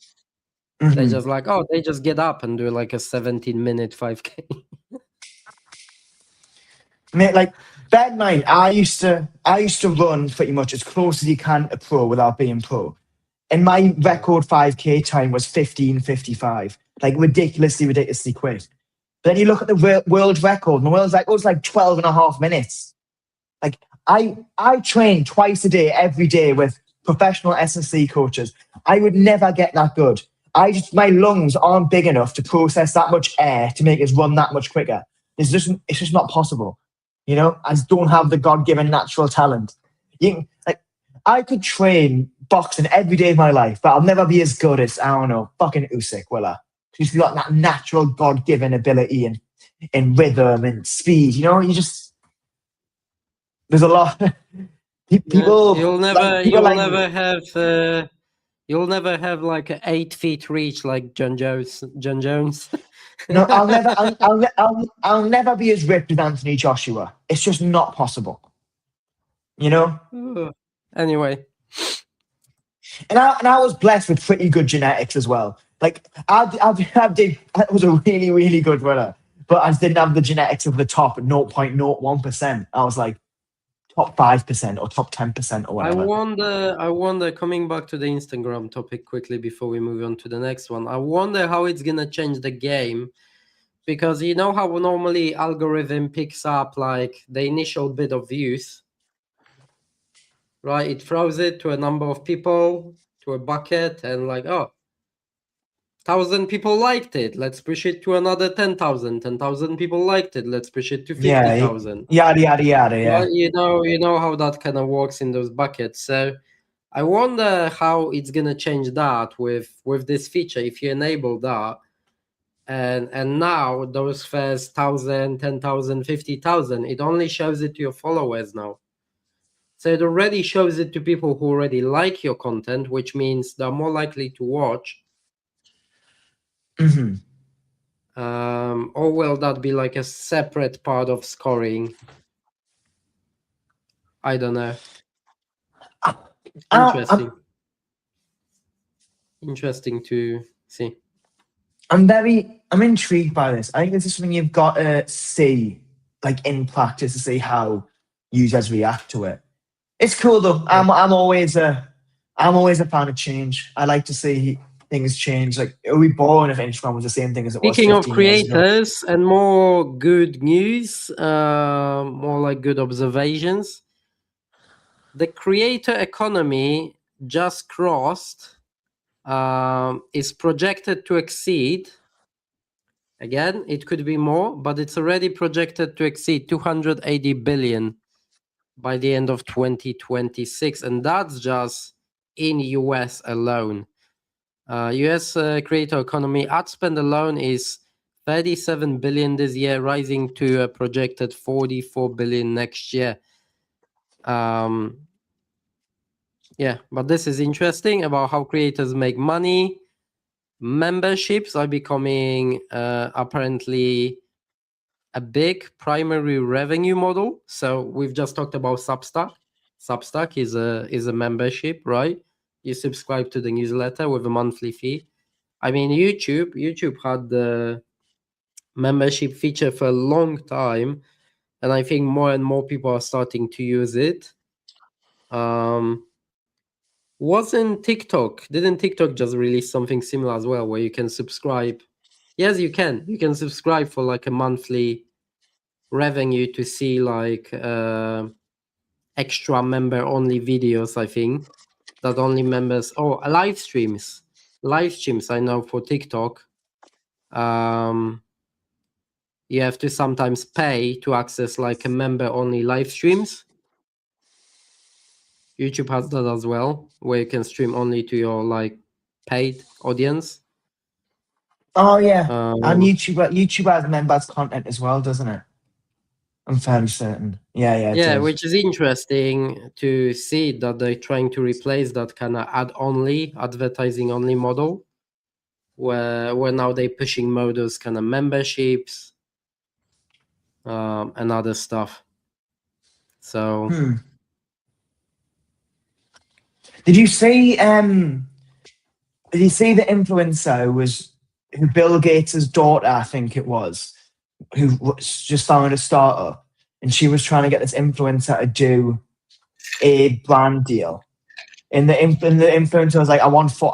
They just like, they just get up and do like a 17-minute 5K.
Mate, like, bear in mind, I used to run pretty much as close as you can to pro without being pro. And my record 5K time was 15:55. Like ridiculously quick. But then you look at the world record, and the world record was like 12 and a half minutes. Like I train twice a day, every day with professional S&C coaches. I would never get that good. My lungs aren't big enough to process that much air to make us run that much quicker. It's just not possible. You know, I just don't have the God-given natural talent. I could train boxing every day of my life, but I'll never be as good as, I don't know, fucking Usyk, will I? He's got that natural God-given ability and rhythm and speed. You know, there's a lot. People.
You'll never have like an 8 feet reach like John Jones.
No, I'll never be as ripped as Anthony Joshua. It's just not possible. You know.
Anyway.
And I was blessed with pretty good genetics as well. Like I did. That was a really, really good runner, but I didn't have the genetics of the top 0.01%. I was like top 5% or top 10% or
I
whatever.
wonder, coming back to the Instagram topic quickly before we move on to the next one, I wonder how it's gonna change the game, because you know how normally algorithm picks up like the initial bit of views, right? It throws it to a number of people, to a bucket, and like, oh, 1,000 people liked it, let's push it to another 10,000. 10,000 people liked it, let's push it to
Yeah,
50,000.
yada yada yada. Yeah.
Well, you know how that kind of works in those buckets. So I wonder how it's gonna change that with this feature if you enable that, and now those first 1,000, 10,000, 50,000, it only shows it to your followers now. So it already shows it to people who already like your content, which means they're more likely to watch.
Mm-hmm.
Or will that be like a separate part of scoring? I don't know. Interesting. Interesting to see.
I'm intrigued by this. I think this is something you've got to see, like in practice, to see how users react to it. It's cool though.
Yeah.
I'm always a fan of change. I like to see things change. Like it would be boring if Instagram was the same thing as it was
Speaking of
15 years ago.
creators and more good news, more like good observations, the creator economy just crossed, is projected to exceed, again, it could be more, but it's already projected to exceed 280 billion by the end of 2026. And that's just in US alone. US creator economy ad spend alone is 37 billion this year, rising to a projected 44 billion next year. Yeah, but this is interesting about how creators make money. Memberships are becoming apparently a big primary revenue model. So we've just talked about Substack. Substack is a membership, right? You subscribe to the newsletter with a monthly fee. I mean, YouTube had the membership feature for a long time, and I think more and more people are starting to use it. Didn't TikTok just release something similar as well, where you can subscribe? Yes, you can. You can subscribe for like a monthly revenue to see like extra member only videos, I think, that only members, live streams. I know for TikTok, you have to sometimes pay to access like a member only live streams. YouTube has that as well, where you can stream only to your like paid audience.
Oh yeah, and YouTube has members content as well, doesn't it? I'm fairly certain. Yeah, it
Yeah,
does.
which is interesting to see that they're trying to replace that kind of advertising only model, where now they're pushing more those kind of memberships, and other stuff. So
Did you see? Did you see the influencer who Bill Gates' daughter? I think it was, who just founded a startup, and she was trying to get this influencer to do a brand deal. And the influencer was like, I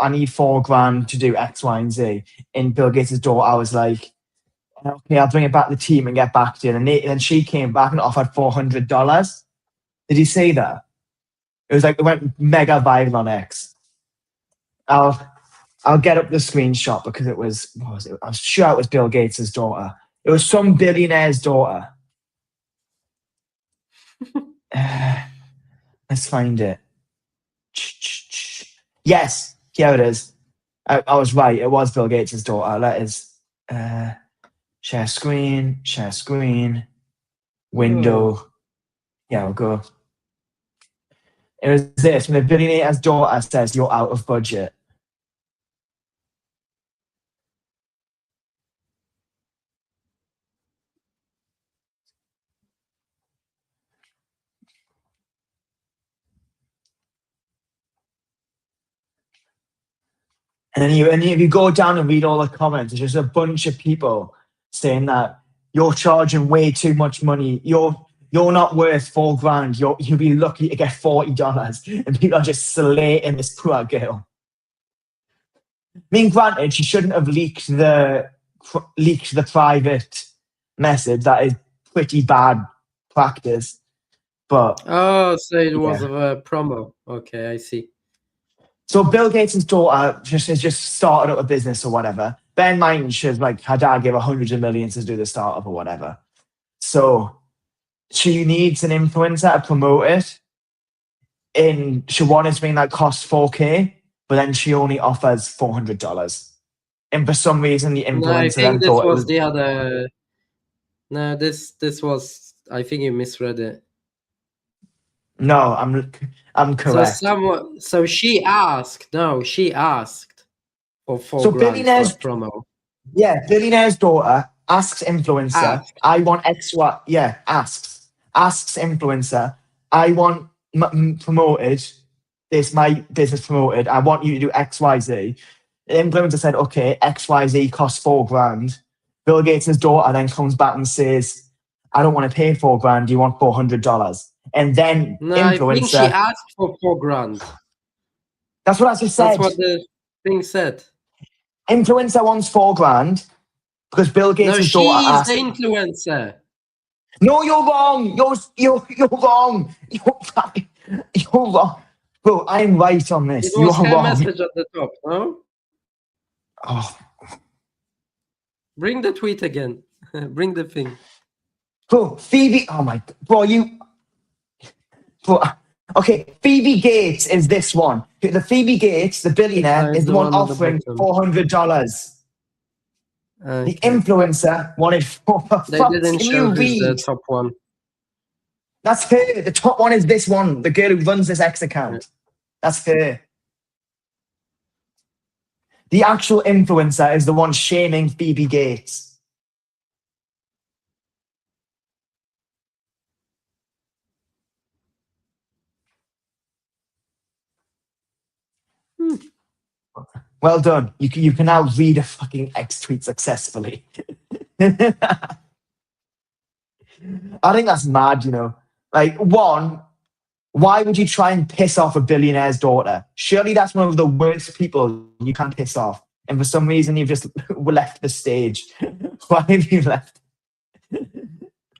need $4,000 to do X, Y, and Z. And Bill Gates' daughter was like, okay, I'll bring it back to the team and get back to you. And then she came back and offered $400. Did you see that? It was like, it went mega viral on X. I'll get up the screenshot because it was, what was it? I'm sure it was Bill Gates' daughter. It was some billionaire's daughter. Let's find it. Yes, here it is. I was right. It was Bill Gates' daughter. That is share screen, window. Yeah, we'll go. It was this. When the billionaire's daughter says you're out of budget. And then if you go down and read all the comments, it's just a bunch of people saying that you're charging way too much money. You're not worth $4,000. You'll be lucky to get $40, and people are just slating this poor girl. I mean, granted, she shouldn't have leaked the private message. That is pretty bad practice. But
so it was a promo. Okay, I see.
So Bill Gates' daughter has just started up a business or whatever. Bear in mind, she's like, her dad gave her hundreds of millions to do the startup or whatever. So she needs an influencer to promote it. And she wanted something that costs $4,000, but then she only offers $400. And for some reason, the influencer
No, I think this
thought
was the other. No, this was. I think you misread it.
No, I'm correct.
So she asked. No, she asked for $4,000 for promo.
Yeah, billionaire's daughter asks influencer, I want X, Y. Yeah, asks influencer, I want promoted. This my business promoted. I want you to do X, Y, Z. The influencer said, okay, X, Y, Z costs $4,000. Bill Gates' daughter then comes back and says, I don't want to pay $4,000. You want $400? And then influencer.
I think she asked for $4,000.
That's what I just said.
That's what the thing said.
Influencer wants $4,000 because Bill Gates' daughter asked.
She's the influencer.
No, you're wrong. You're wrong. You're wrong. Bro, I'm right on this.
It was her message at the top, no?
Oh.
Bring the tweet again. Bring the thing.
Bro, Phoebe. Oh my. Bro, okay, Phoebe Gates is this one. The Phoebe Gates, the billionaire, is the one offering $400. Okay. The influencer wanted
They didn't show who's the top one.
That's her. The top one is this one, the girl who runs this X account. Yeah. That's her. The actual influencer is the one shaming Phoebe Gates. Well done. You can now read a fucking X tweet successfully. I think that's mad, you know. Like, one, why would you try and piss off a billionaire's daughter? Surely that's one of the worst people you can piss off. And for some reason, you've just left the stage. Why have you left?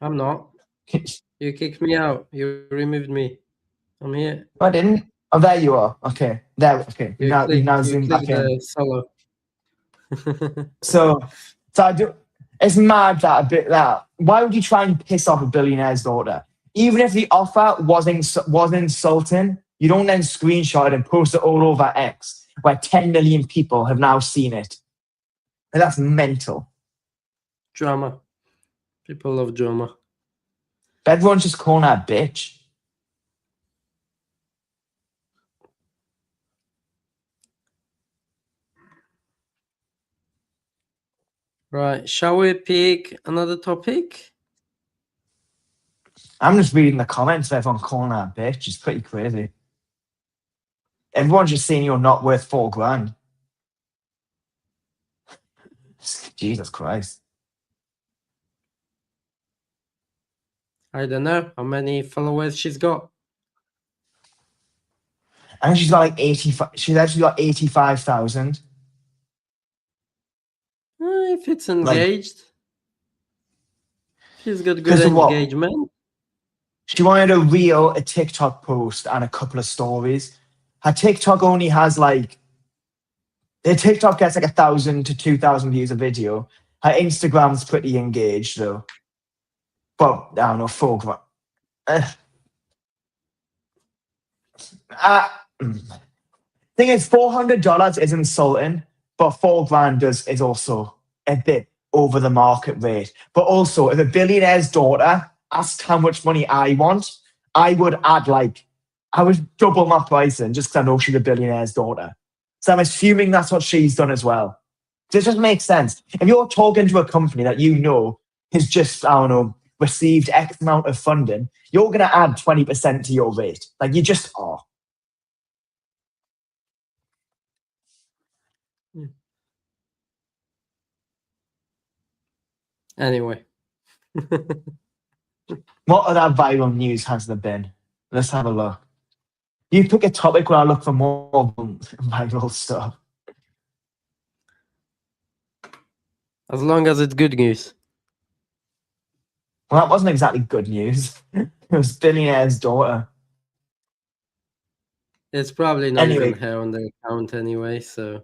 I'm not. You kicked me out. You removed me. I'm here.
I didn't. Oh, there you are. Okay. There. Okay. You now zoom back in.
Solo.
So I do. It's mad that why would you try and piss off a billionaire's daughter? Even if the offer was insulting, you don't then screenshot it and post it all over X, where 10 million people have now seen it. And that's mental.
Drama. People love drama.
Everyone's just calling her a bitch.
Right, shall we pick another topic?
I'm just reading the comments of everyone calling her a bitch. It's pretty crazy. Everyone's just saying you're not worth $4,000. Jesus Christ.
I don't know how many followers she's got.
I think she's got like 85. She's actually got 85,000.
If it's engaged, she's got good engagement.
She wanted a reel, a TikTok post, and a couple of stories. Her TikTok only has like, the TikTok gets like 1,000 to 2,000 views a video. Her Instagram's pretty engaged though. But I don't know, $4,000. Thing is, $400 is insulting, but $4,000 is also a bit over the market rate. But also, if a billionaire's daughter asked how much money I want, I would double my pricing just because I know she's a billionaire's daughter. So I'm assuming that's what she's done as well. So it just makes sense. If you're talking to a company that you know has just, I don't know, received X amount of funding, you're going to add 20% to your rate. Like, you just are.
Anyway.
What other viral news has there been? Let's have a look. You pick a topic where I look for more viral stuff.
As long as it's good news.
Well, that wasn't exactly good news. It was billionaire's daughter.
It's probably not
Anyway.
even her on the account anyway, so.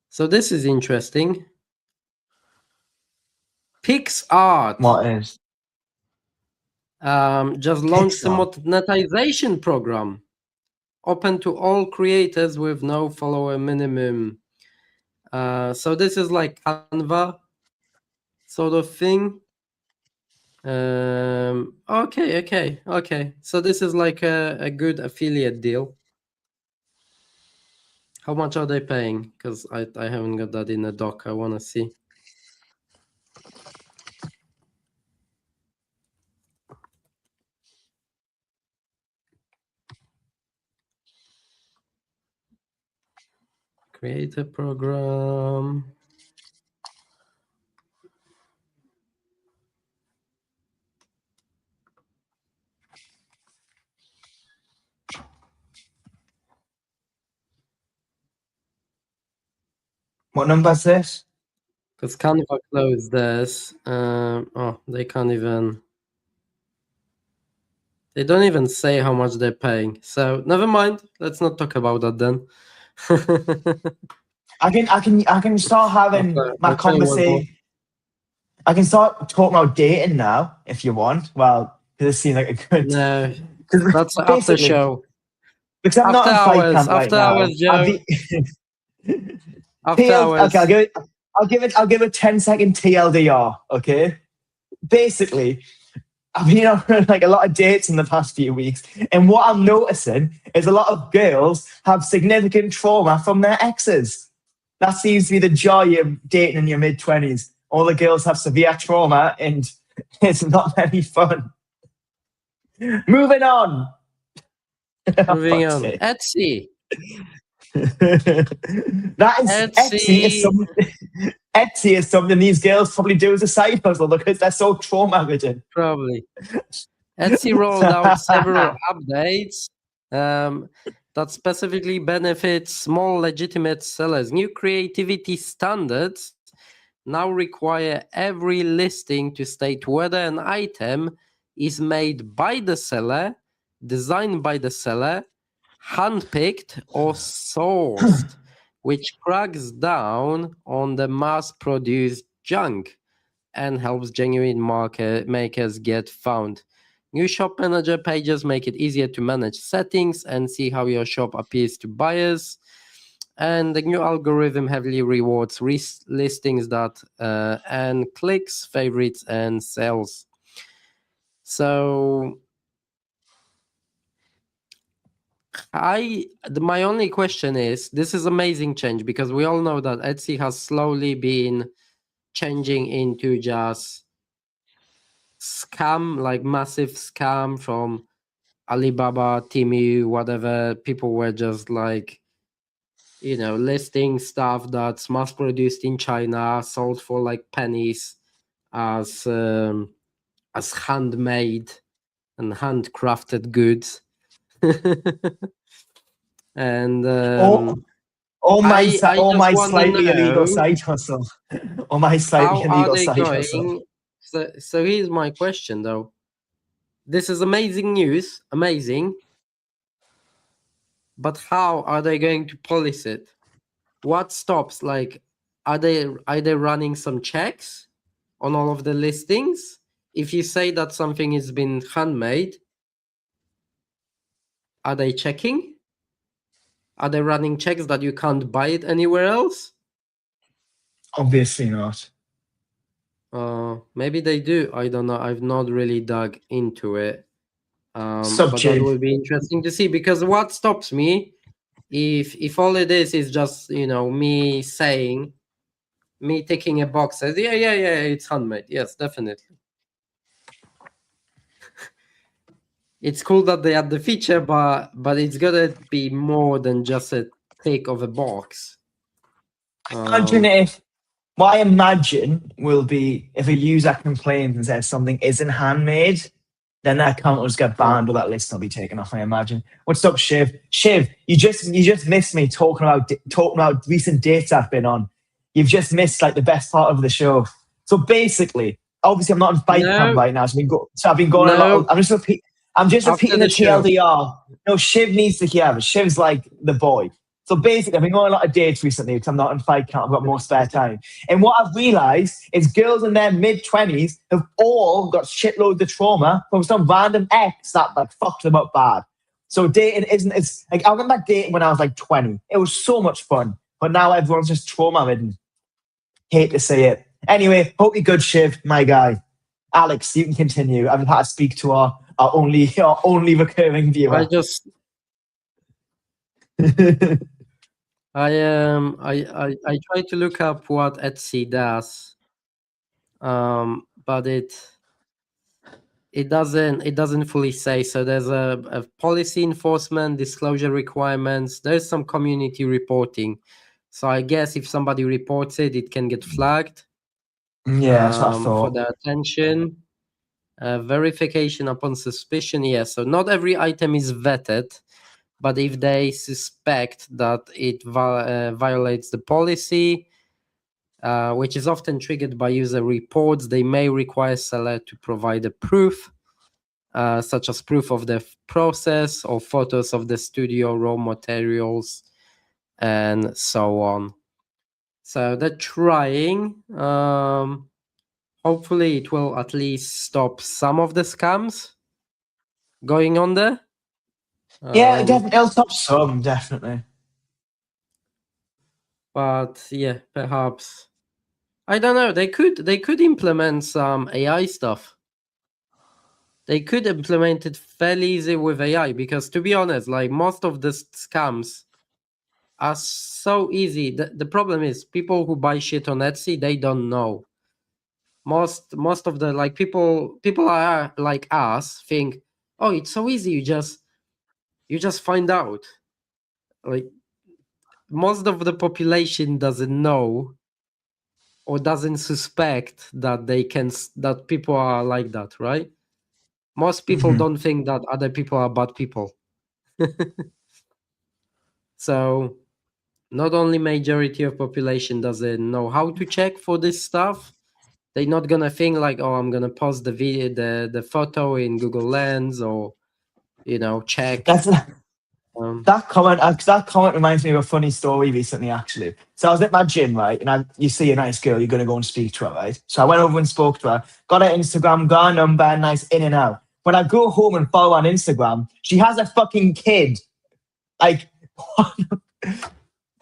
So this is interesting. PixArt.
What is?
Just launched a
PixArt.
monetization program open to all creators with no follower minimum. So this is like Canva sort of thing. Okay. So this is like a good affiliate deal. How much are they paying? Because I haven't got that in a doc. I want to see. Create a program.
What number is this?
Because Canva closed this. They can't even. They don't even say how much they're paying. So never mind. Let's not talk about that then.
I can start having my conversation. I can start talking about dating now if you want. Well, because it seems like a good.
No, that's after show.
Because I'm not on fight camp right now.
After hours, Joe. After hours.
Okay, I'll give it 10-second TLDR. Okay, basically, I've been on like a lot of dates in the past few weeks, and what I'm noticing is a lot of girls have significant trauma from their exes. That seems to be the joy of dating in your mid-20s. All the girls have severe trauma, and it's not very fun. Moving on.
Etsy.
That is Etsy is something these girls probably do as a side hustle because they're so trauma-ridden.
Probably. Etsy rolled out several updates that specifically benefit small legitimate sellers. New creativity standards now require every listing to state whether an item is made by the seller, designed by the seller, handpicked, or sourced, which cracks down on the mass-produced junk and helps genuine market makers get found. New shop manager pages make it easier to manage settings and see how your shop appears to buyers. And the new algorithm heavily rewards listings that and clicks, favorites, and sales. So my only question is, this is amazing change because we all know that Etsy has slowly been changing into just scam, like massive scam from Alibaba, Temu, whatever. People were just like, listing stuff that's mass produced in China, sold for like pennies as handmade and handcrafted goods. And
my slightly illegal side hustle. Or my slightly illegal side hustle.
So here's my question though. This is amazing news, amazing. But how are they going to police it? What stops? Like, are they running some checks on all of the listings? If you say that something has been handmade, are they checking? Are they running checks that you can't buy it anywhere else?
Obviously not.
Maybe they do. I don't know. I've not really dug into it. But that will be interesting to see, because what stops me if all it is just me saying, me ticking a box says yeah it's handmade, yes, definitely. it's cool that they add the feature, but it's gonna be more than just a tick of a box.
Imagine if what I imagine will be if a user complains and says something isn't handmade, then that account will just get banned or that list will be taken off, I imagine. What's up, Shiv? Shiv, you just missed me talking about recent dates I've been on. You've just missed like the best part of the show. So basically, obviously I'm not on bike cam right now, so I've been going a lot. I'm just repeating the TLDR. No, Shiv needs to hear it. Shiv's like the boy. So basically, I've been going on a lot of dates recently because I'm not on fight camp. I've got more spare time. And what I've realised is girls in their mid-20s have all got shitloads of trauma from some random ex that like fucked them up bad. So dating it's like I remember dating when I was like 20. It was so much fun. But now everyone's just trauma-ridden. Hate to say it. Anyway, hope you're good, Shiv, my guy. Alex, you can continue. I've had to speak to our only recurring viewer.
I try to look up what Etsy does, but it doesn't fully say. So there's a policy enforcement, disclosure requirements. There's some community reporting. So I guess if somebody reports it, it can get flagged.
Yeah, that's what I thought.
For their attention. Verification upon suspicion. Yes. So not every item is vetted. But if they suspect that it violates the policy, which is often triggered by user reports, they may require seller to provide a proof, such as proof of the process or photos of the studio raw materials, and so on. So they're trying. Hopefully, it will at least stop some of the scams going on there.
Yeah, definitely. It'll stop some, definitely.
But yeah, perhaps I don't know. They could implement some AI stuff. They could implement it fairly easy with AI because, to be honest, like most of the scams are so easy. The problem is people who buy shit on Etsy, they don't know. Most of the like people are like us think, oh, it's so easy. You just find out. Like most of the population doesn't know or doesn't suspect that that people are like that, right? Most people don't think that other people are bad people. So not only majority of population doesn't know how to check for this stuff, they're not gonna think like, oh, I'm gonna post the video, the photo in Google Lens, or check.
That comment reminds me of a funny story recently, actually. So I was at my gym, right? And you see a nice girl, you're going to go and speak to her, right? So I went over and spoke to her, got her Instagram, got her number, nice in and out. When I go home and follow on Instagram, she has a fucking kid. Like,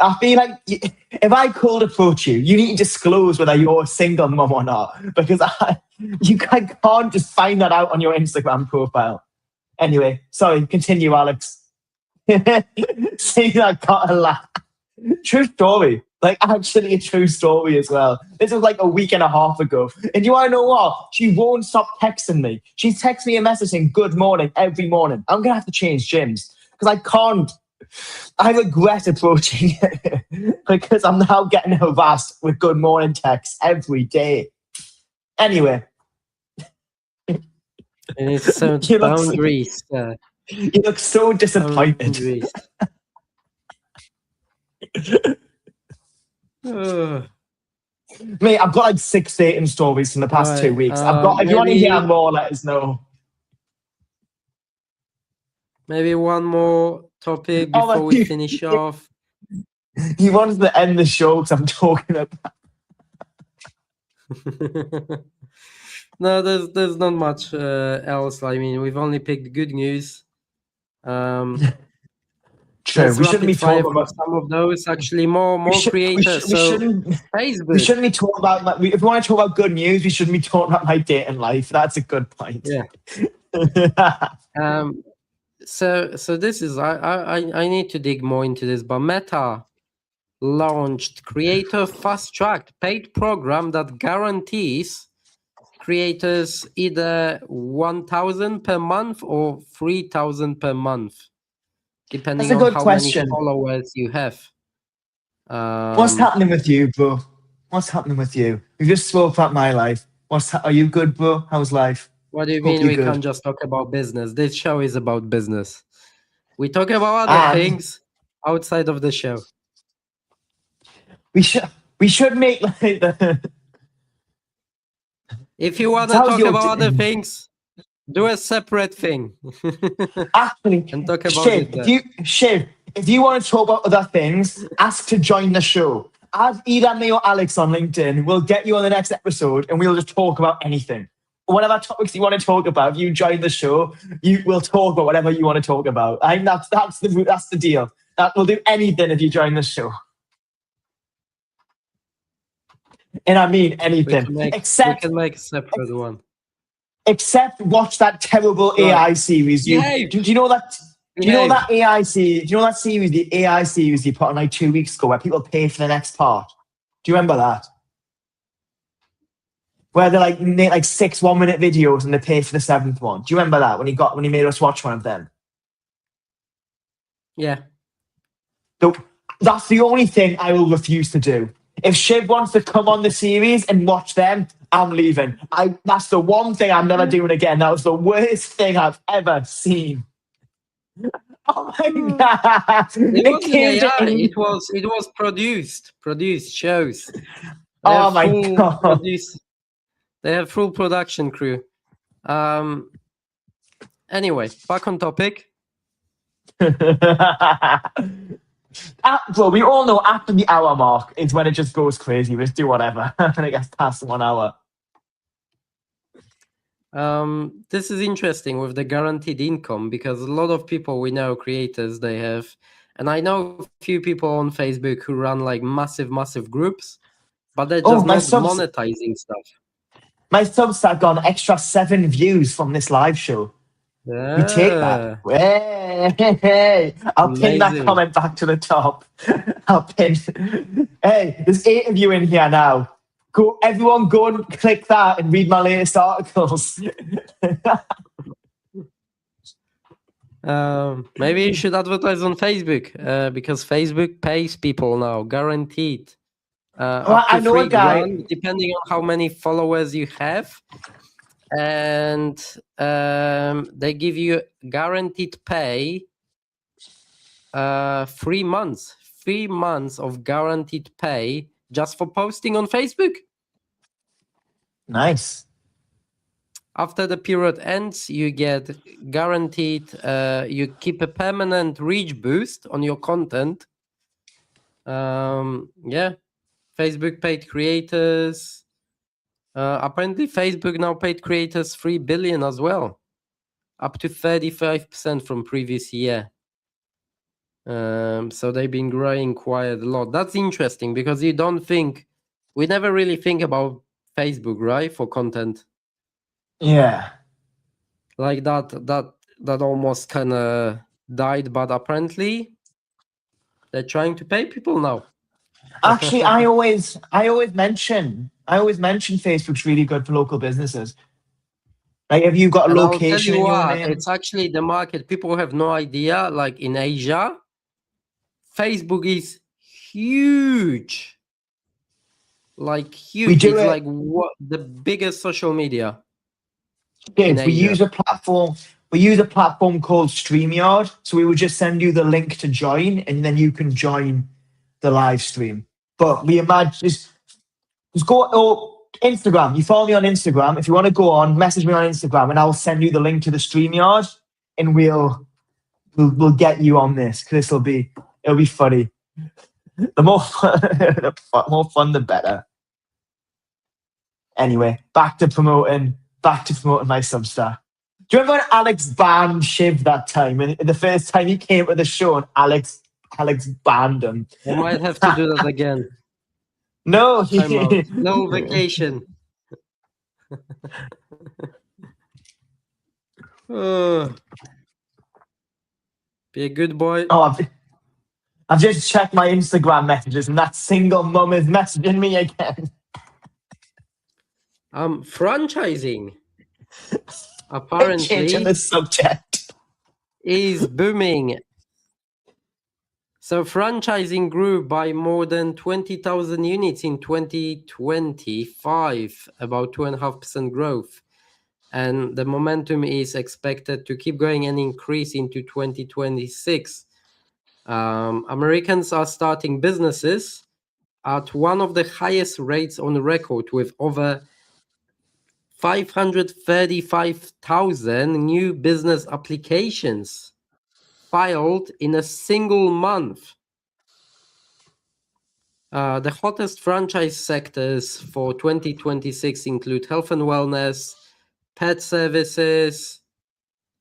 I feel like if I cold approach you, you need to disclose whether you're a single mum or not. Because you can't just find that out on your Instagram profile. Anyway, sorry, continue, Alex. See that got a laugh. True story. Like actually a true story as well. This was like a week and a half ago. And you wanna know what? She won't stop texting me. She texts me a message saying good morning every morning. I'm gonna have to change gyms. Because I can't. I regret approaching it because I'm now getting harassed with good morning texts every day. Anyway.
And it's some boundaries.
You look so disappointed. Mate, I've got like 6 dating stories from the past 2 weeks. If you want to hear more, let us know.
Maybe one more topic before we finish off.
He wants to end the show because I'm talking about.
No, there's not much else. I mean, we've only picked good news.
True. We shouldn't be talking about
some of those. Actually, more creators. Facebook.
We shouldn't be talking about. If we want to talk about good news, we shouldn't be talking about my dating life. That's a good point.
Yeah. So this is I need to dig more into this, but Meta launched Creator Fast Track paid program that guarantees creators either 1,000 per month or 3,000 per month, depending on how many followers you have.
What's happening with you, bro? What's happening with you? We just spoke about my life. Are you good, bro? How's life?
What do you mean we can't just talk about business? This show is about business. We talk about other things outside of the show.
We should make like the.
If you want to talk about other things, do a separate thing.
Actually,
and talk about
if you want to talk about other things, ask to join the show. Add either me or Alex on LinkedIn. We'll get you on the next episode, and we'll just talk about anything. Whatever topics you want to talk about, if you join the show, we'll talk about whatever you want to talk about. I think that's the deal. That we'll do anything if you join the show. And I mean anything.
We can make a separate one.
Except watch that terrible AI series. Do you know that? Do you know that AI series? Do you know that series? The AI series you put on like 2 weeks ago, where people pay for the next part. Do you remember that? Where they like make like 6 1-minute videos and they pay for the 7th one. Do you remember that when he made us watch one of them?
Yeah.
That's the only thing I will refuse to do. If Shiv wants to come on the series and watch them, I'm leaving. That's the one thing I'm never doing again. That was the worst thing I've ever seen. Oh my god!
It was produced shows.
Oh my god!
They have full production crew. Anyway, back on topic.
Well, we all know after the hour mark is when it just goes crazy. We just do whatever, and it gets past 1 hour.
This is interesting with the guaranteed income, because a lot of people we know, creators, they have, and I know a few people on Facebook who run like massive groups, but they're just not monetizing stuff.
My Substack got an extra 7 views from this live show. We take that. Hey. I'll pin that comment back to the top. Hey, there's 8 of you in here now. Everyone go and click that and read my latest articles.
Maybe you should advertise on Facebook, because Facebook pays people now, guaranteed.
I know a guy.
Depending on how many followers you have. And they give you guaranteed pay 3 months. 3 months of guaranteed pay just for posting on Facebook.
Nice.
After the period ends, you get guaranteed, you keep a permanent reach boost on your content. Facebook paid creators. Apparently, Facebook now paid creators $3 billion as well, up to 35% from previous year. So they've been growing quite a lot. That's interesting, because we never really think about Facebook, right, for content.
Yeah.
Like that almost kind of died, but apparently they're trying to pay people now.
Actually, I always mention Facebook's really good for local businesses. Like, if you've got a location in your name,
it's actually the market. People have no idea. Like in Asia, Facebook is huge. Like huge. It's like the biggest social media.
Yes, we use a platform. We use a platform called StreamYard. So we would just send you the link to join, and then you can join the live stream. But we imagine just go Instagram. You follow me on Instagram. If you want to go on, message me on Instagram, and I'll send you the link to the StreamYard, and we'll get you on this, because it'll be funny. The more fun, the better. Anyway, back to promoting my Substack. Do you remember when Alex banned Shiv that time? And the first time he came to the show, and Alex banned him.
I might have to do that again.
No,
no vacation. Be a good boy.
Oh, I've just checked my Instagram messages, and that single mum is messaging me again.
Franchising
Changing
apparently
the subject.
is booming. So franchising grew by more than 20,000 units in 2025, about 2.5% growth. And the momentum is expected to keep going and increase into 2026. Americans are starting businesses at one of the highest rates on record, with over 535,000 new business applications filed in a single month. The hottest franchise sectors for 2026 include health and wellness, pet services,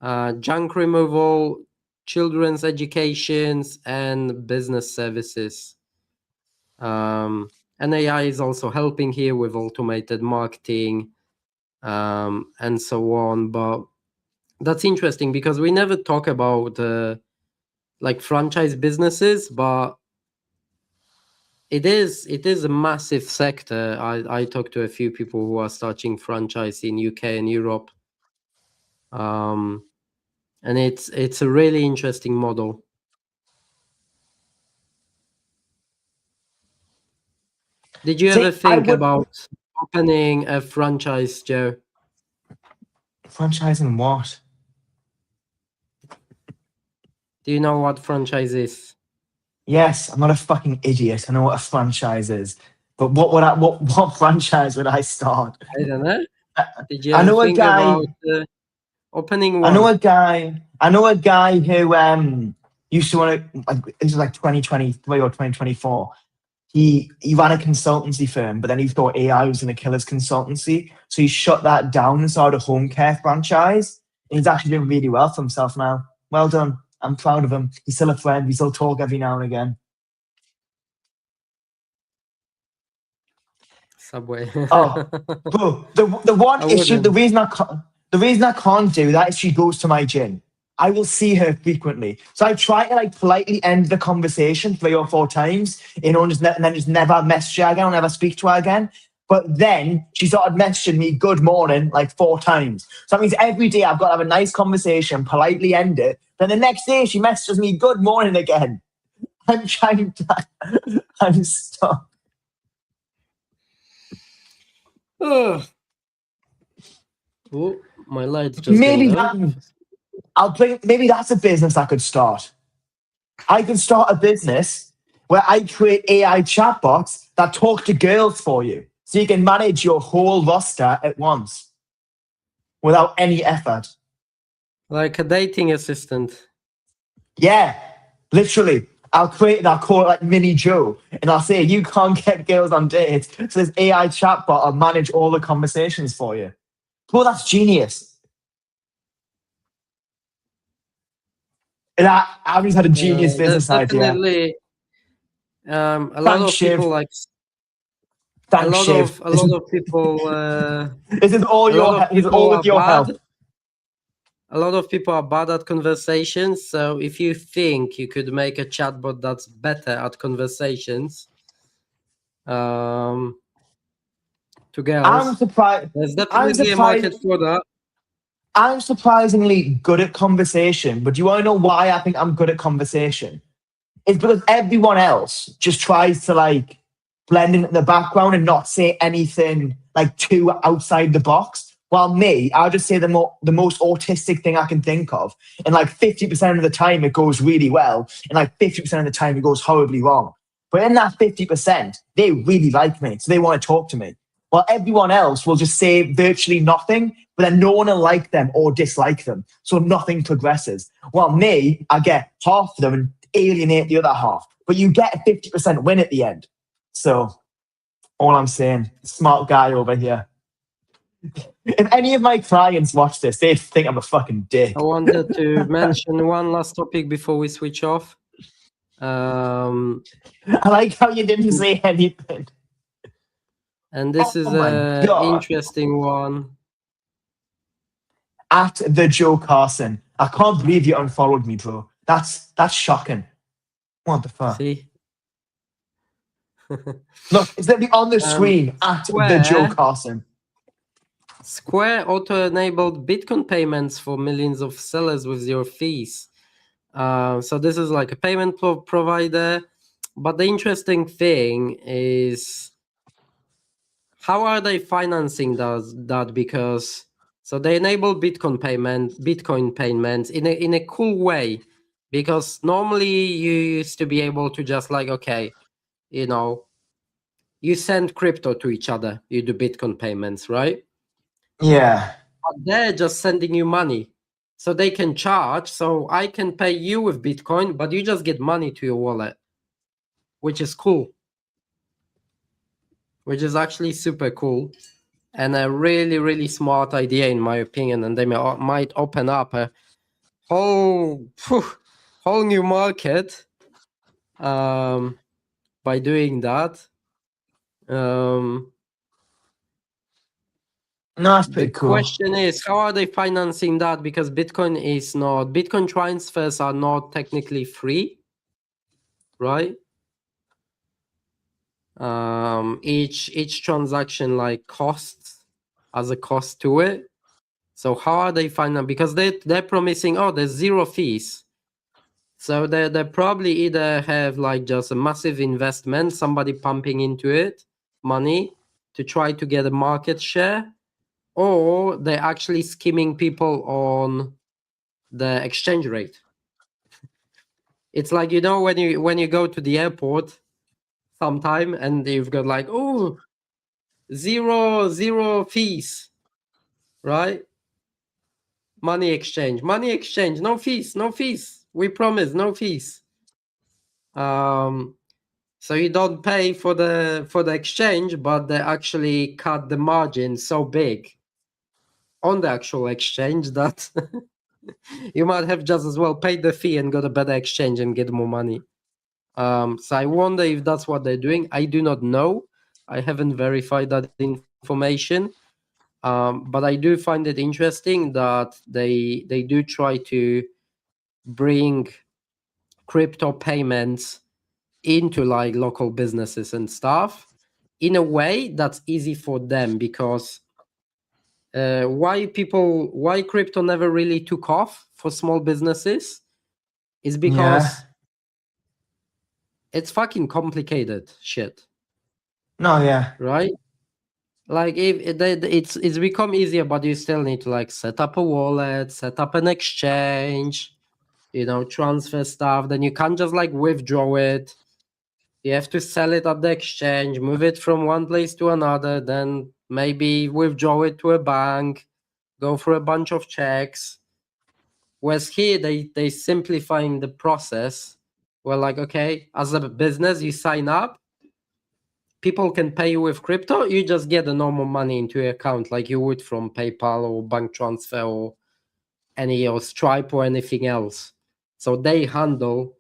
junk removal, children's educations, and business services. And AI is also helping here with automated marketing, and so on. But that's interesting because we never talk about like franchise businesses, but it is a massive sector. I talked to a few people who are starting franchise in UK and Europe, and it's a really interesting model. Did you ever think about opening a franchise, Joe?
Franchising what?
Do you know what franchise is?
Yes, I'm not a fucking idiot. I know what a franchise is. But what franchise would I start?
I don't know. Did you
I
ever
know a
think
guy.
about opening one?
I know a guy who used to want to, like, this is like 2023 or 2024. He ran a consultancy firm, but then he thought AI was going to kill his consultancy, so he shut that down and started a home care franchise. And he's actually doing really well for himself now. Well done. I'm proud of him. He's still a friend. We still talk every now and again.
Subway.
Oh, bro, the one issue, the reason I can't do that is she goes to my gym. I will see her frequently, so I try to like politely end the conversation 3 or 4 times, and then just never message her again, or never speak to her again. But then she started messaging me "good morning" like 4 times. So that means every day I've got to have a nice conversation, politely end it. Then the next day she messages me "good morning" again. I'm trying to. I'm stuck.
Oh, my lights just
Maybe maybe that's a business I could start. I could start a business where I create AI chatbots that talk to girls for you, so you can manage your whole roster at once without any effort.
Like a dating assistant.
Yeah, literally. I'll call it like Mini Joe, and I'll say you can't get girls on dates, so this AI chatbot will manage all the conversations for you. Well, that's genius. And I've just had a genius business idea.
Definitely, a lot of people like.
Thanks, Shiv.
A lot of people.
This is all with your help.
A lot of people are bad at conversations. So if you think you could make a chatbot that's better at conversations, to girls,
I'm surprised.
There's definitely a market for that.
I'm surprisingly good at conversation, but do you want to know why I think I'm good at conversation? It's because everyone else just tries to like blend in the background and not say anything like too outside the box. While me, I'll just say the most autistic thing I can think of. And like 50% of the time it goes really well. And like 50% of the time it goes horribly wrong. But in that 50%, they really like me. So they want to talk to me. While everyone else will just say virtually nothing, but then no one will like them or dislike them. So nothing progresses. While me, I get half of them and alienate the other half. But you get a 50% win at the end. So all I'm saying, smart guy over here. If any of my clients watch this, they'd think I'm a fucking dick.
I wanted to mention one last topic before we switch off.
I like how you didn't say anything.
And this is an interesting one.
At the Joe Carson. I can't believe you unfollowed me, bro. That's shocking. What the fuck?
See?
Look, it's literally on the screen at the Joe Carson.
Square auto-enabled Bitcoin payments for millions of sellers with zero fees. So this is like a payment provider. But the interesting thing is, how are they financing that? Because so they enable Bitcoin payments in a cool way. Because normally you used to be able to just like, okay, you know, you send crypto to each other, you do Bitcoin payments, right?
Yeah.
But they're just sending you money. So they can charge. So I can pay you with Bitcoin, but you just get money to your wallet, which is cool. Which is actually super cool. And a really, really smart idea, in my opinion. And they might open up a whole new market by doing that.
No, that's pretty
The
cool.
question is, how are they financing that? Because Bitcoin transfers are not technically free, right? Each transaction like has a cost to it. So how are they financing? Because they're promising, there's zero fees. So they probably either have like just a massive investment, somebody pumping into it money to try to get a market share, or they're actually skimming people on the exchange rate. It's like, when you go to the airport sometime and you've got like, zero fees, right? Money exchange, no fees. We promise, no fees. So you don't pay for the exchange, but they actually cut the margin so big on the actual exchange that you might have just as well paid the fee and got a better exchange and get more money. So I wonder if that's what they're doing. I do not know. I haven't verified that information. But I do find it interesting that they do try to bring crypto payments into like local businesses and stuff in a way that's easy for them. Because why crypto never really took off for small businesses is because it's fucking complicated shit.
No, yeah.
Right? Like it's become easier, but you still need to like set up a wallet, set up an exchange, transfer stuff. Then you can't just like withdraw it. You have to sell it at the exchange, move it from one place to another, then maybe withdraw it to a bank, go through a bunch of checks. Whereas here they simplifying the process. Well, like, okay, as a business, you sign up, people can pay you with crypto, you just get the normal money into your account like you would from PayPal or bank transfer or Stripe or anything else. So they handle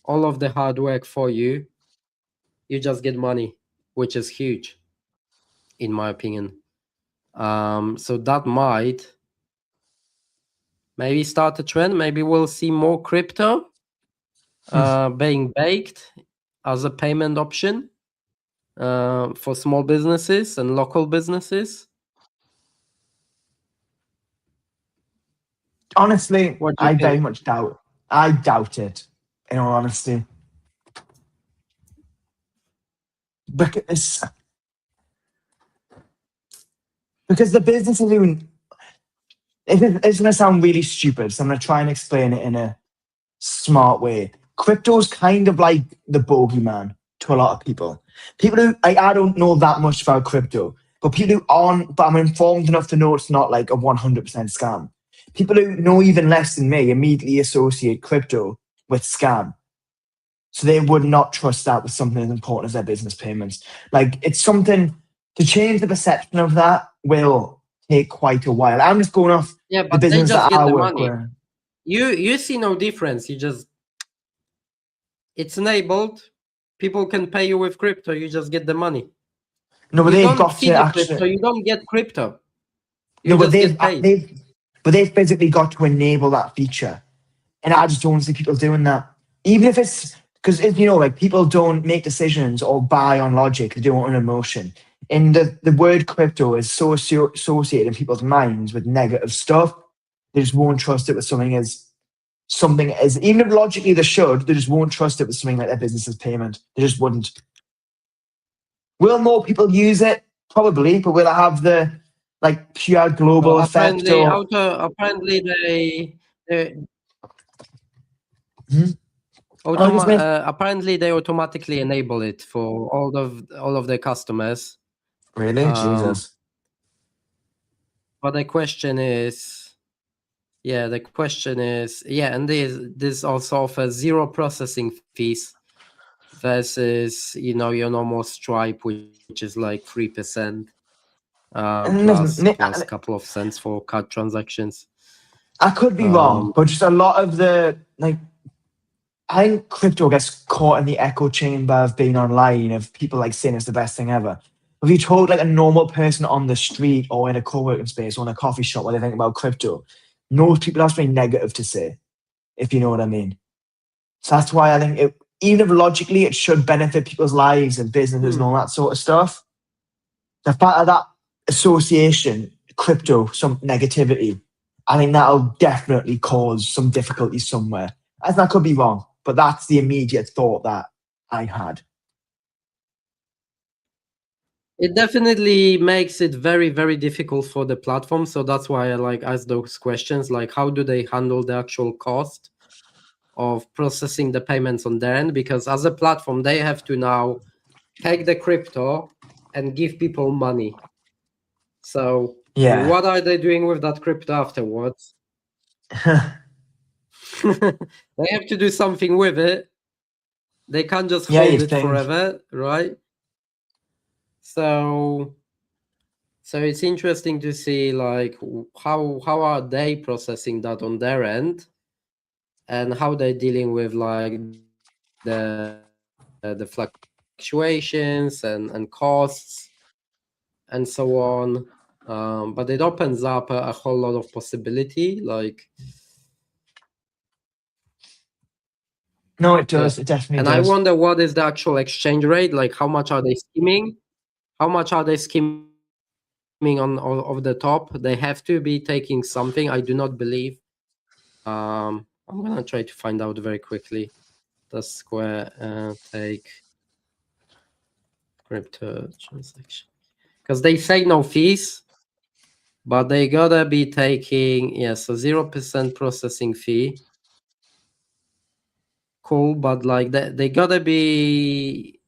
all of the hard work for you. You just get money, which is huge, in my opinion. So that might maybe start a trend. Maybe we'll see more crypto being baked as a payment option for small businesses and local businesses.
Honestly, I very much doubt. I doubt it, in all honesty. Because the business is doing. It's going to sound really stupid, so I'm going to try and explain it in a smart way. Crypto's kind of like the bogeyman to a lot of people. People who I don't know that much about crypto, but people who aren't, but I'm informed enough to know it's not like a 100% scam. People who know even less than me immediately associate crypto with scam. So they would not trust that with something as important as their business payments. Like, it's something to change the perception of that will take quite a while. I'm just going off the business that I work with.
You see no difference. It's enabled. People can pay you with crypto. You just get the money.
No, but they've got to actually.
Crypto, you don't get crypto.
No, but they've basically got to enable that feature, and I just don't see people doing that. Even if it's because like people don't make decisions or buy on logic; they do it on emotion. And the word crypto is so associated in people's minds with negative stuff. They just won't trust it with something as even if logically they should, they just won't trust it with something like their business's payment. They just wouldn't. Will more people use it? Probably, but will it have the like pure global effect?
Apparently apparently they automatically enable it for all of their customers.
Really? Jesus.
But the question is, and this also offers 0 processing fees versus your normal Stripe, which is like 3%, plus a couple of cents for card transactions.
I could be wrong, but just a lot of the I think crypto gets caught in the echo chamber of being online, of people saying it's the best thing ever. If you told a normal person on the street or in a co-working space or in a coffee shop what they think about crypto, most people have something negative to say, if you know what I mean. So that's why I think even if logically it should benefit people's lives and businesses and all that sort of stuff, the fact of that association, crypto, some negativity, I think that'll definitely cause some difficulties somewhere. I think I could be wrong, but that's the immediate thought that I had.
It definitely makes it very, very difficult for the platform. So that's why I ask those questions, how do they handle the actual cost of processing the payments on their end? Because as a platform, they have to now take the crypto and give people money. So what are they doing with that crypto afterwards? They have to do something with it. They can't just hold it forever, right? So it's interesting to see how are they processing that on their end, and how they're dealing with the fluctuations and costs and so on. But it opens up a whole lot of possibility.
No, it does. It definitely
does. And I wonder what is the actual exchange rate? How much are they skimming? How much are they skimming on of the top? They have to be taking something. I do not believe. I'm gonna try to find out very quickly. Does Square take crypto transaction? Because they say no fees, but they gotta be taking 0% processing fee. Cool, but they gotta be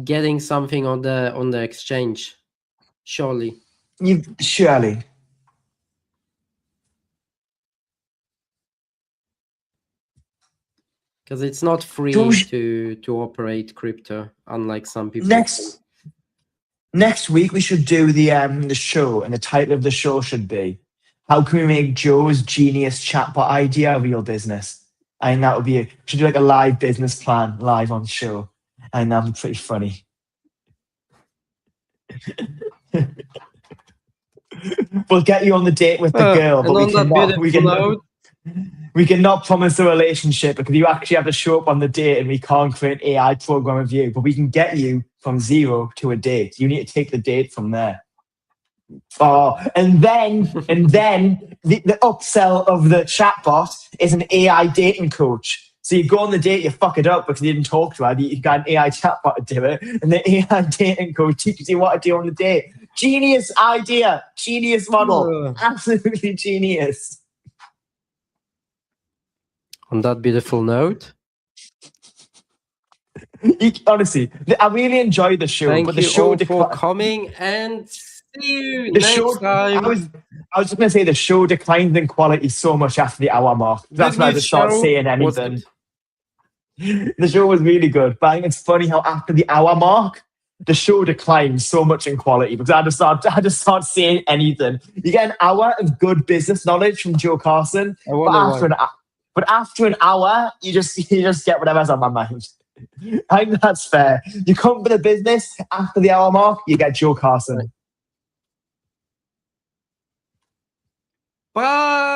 getting something on the exchange, surely.
Surely.
Because it's not free to operate crypto, unlike some people.
Next week we should do the show, and the title of the show should be "How can we make Joe's genius chatbot idea a real business?" I think that would be should do a live business plan live on the show, and that'd be pretty funny. We'll get you on the date with the girl, but we cannot promise a relationship because you actually have to show up on the date, and we can't create an AI program of you. But we can get you from 0 to a date. You need to take the date from there. And then the upsell of the chatbot is an AI dating coach. So you go on the date, you fuck it up because you didn't talk to her. You got an AI chatbot to do it, and the AI dating coach teaches you what to do on the date. Genius idea, genius model, absolutely genius.
On that beautiful note,
honestly, I really enjoyed the show.
Thank
but the
you
show
all for coming, and see you next time.
I was just going to say the show declined in quality so much after the hour mark. That's why I just started saying anything. The show was really good, but I think it's funny how after the hour mark, the show declines so much in quality because I just start saying anything. You get an hour of good business knowledge from Joe Carson, but after an hour, you just get whatever's on my mind. I think that's fair. You come for the business after the hour mark, you get Joe Carson.
Bye.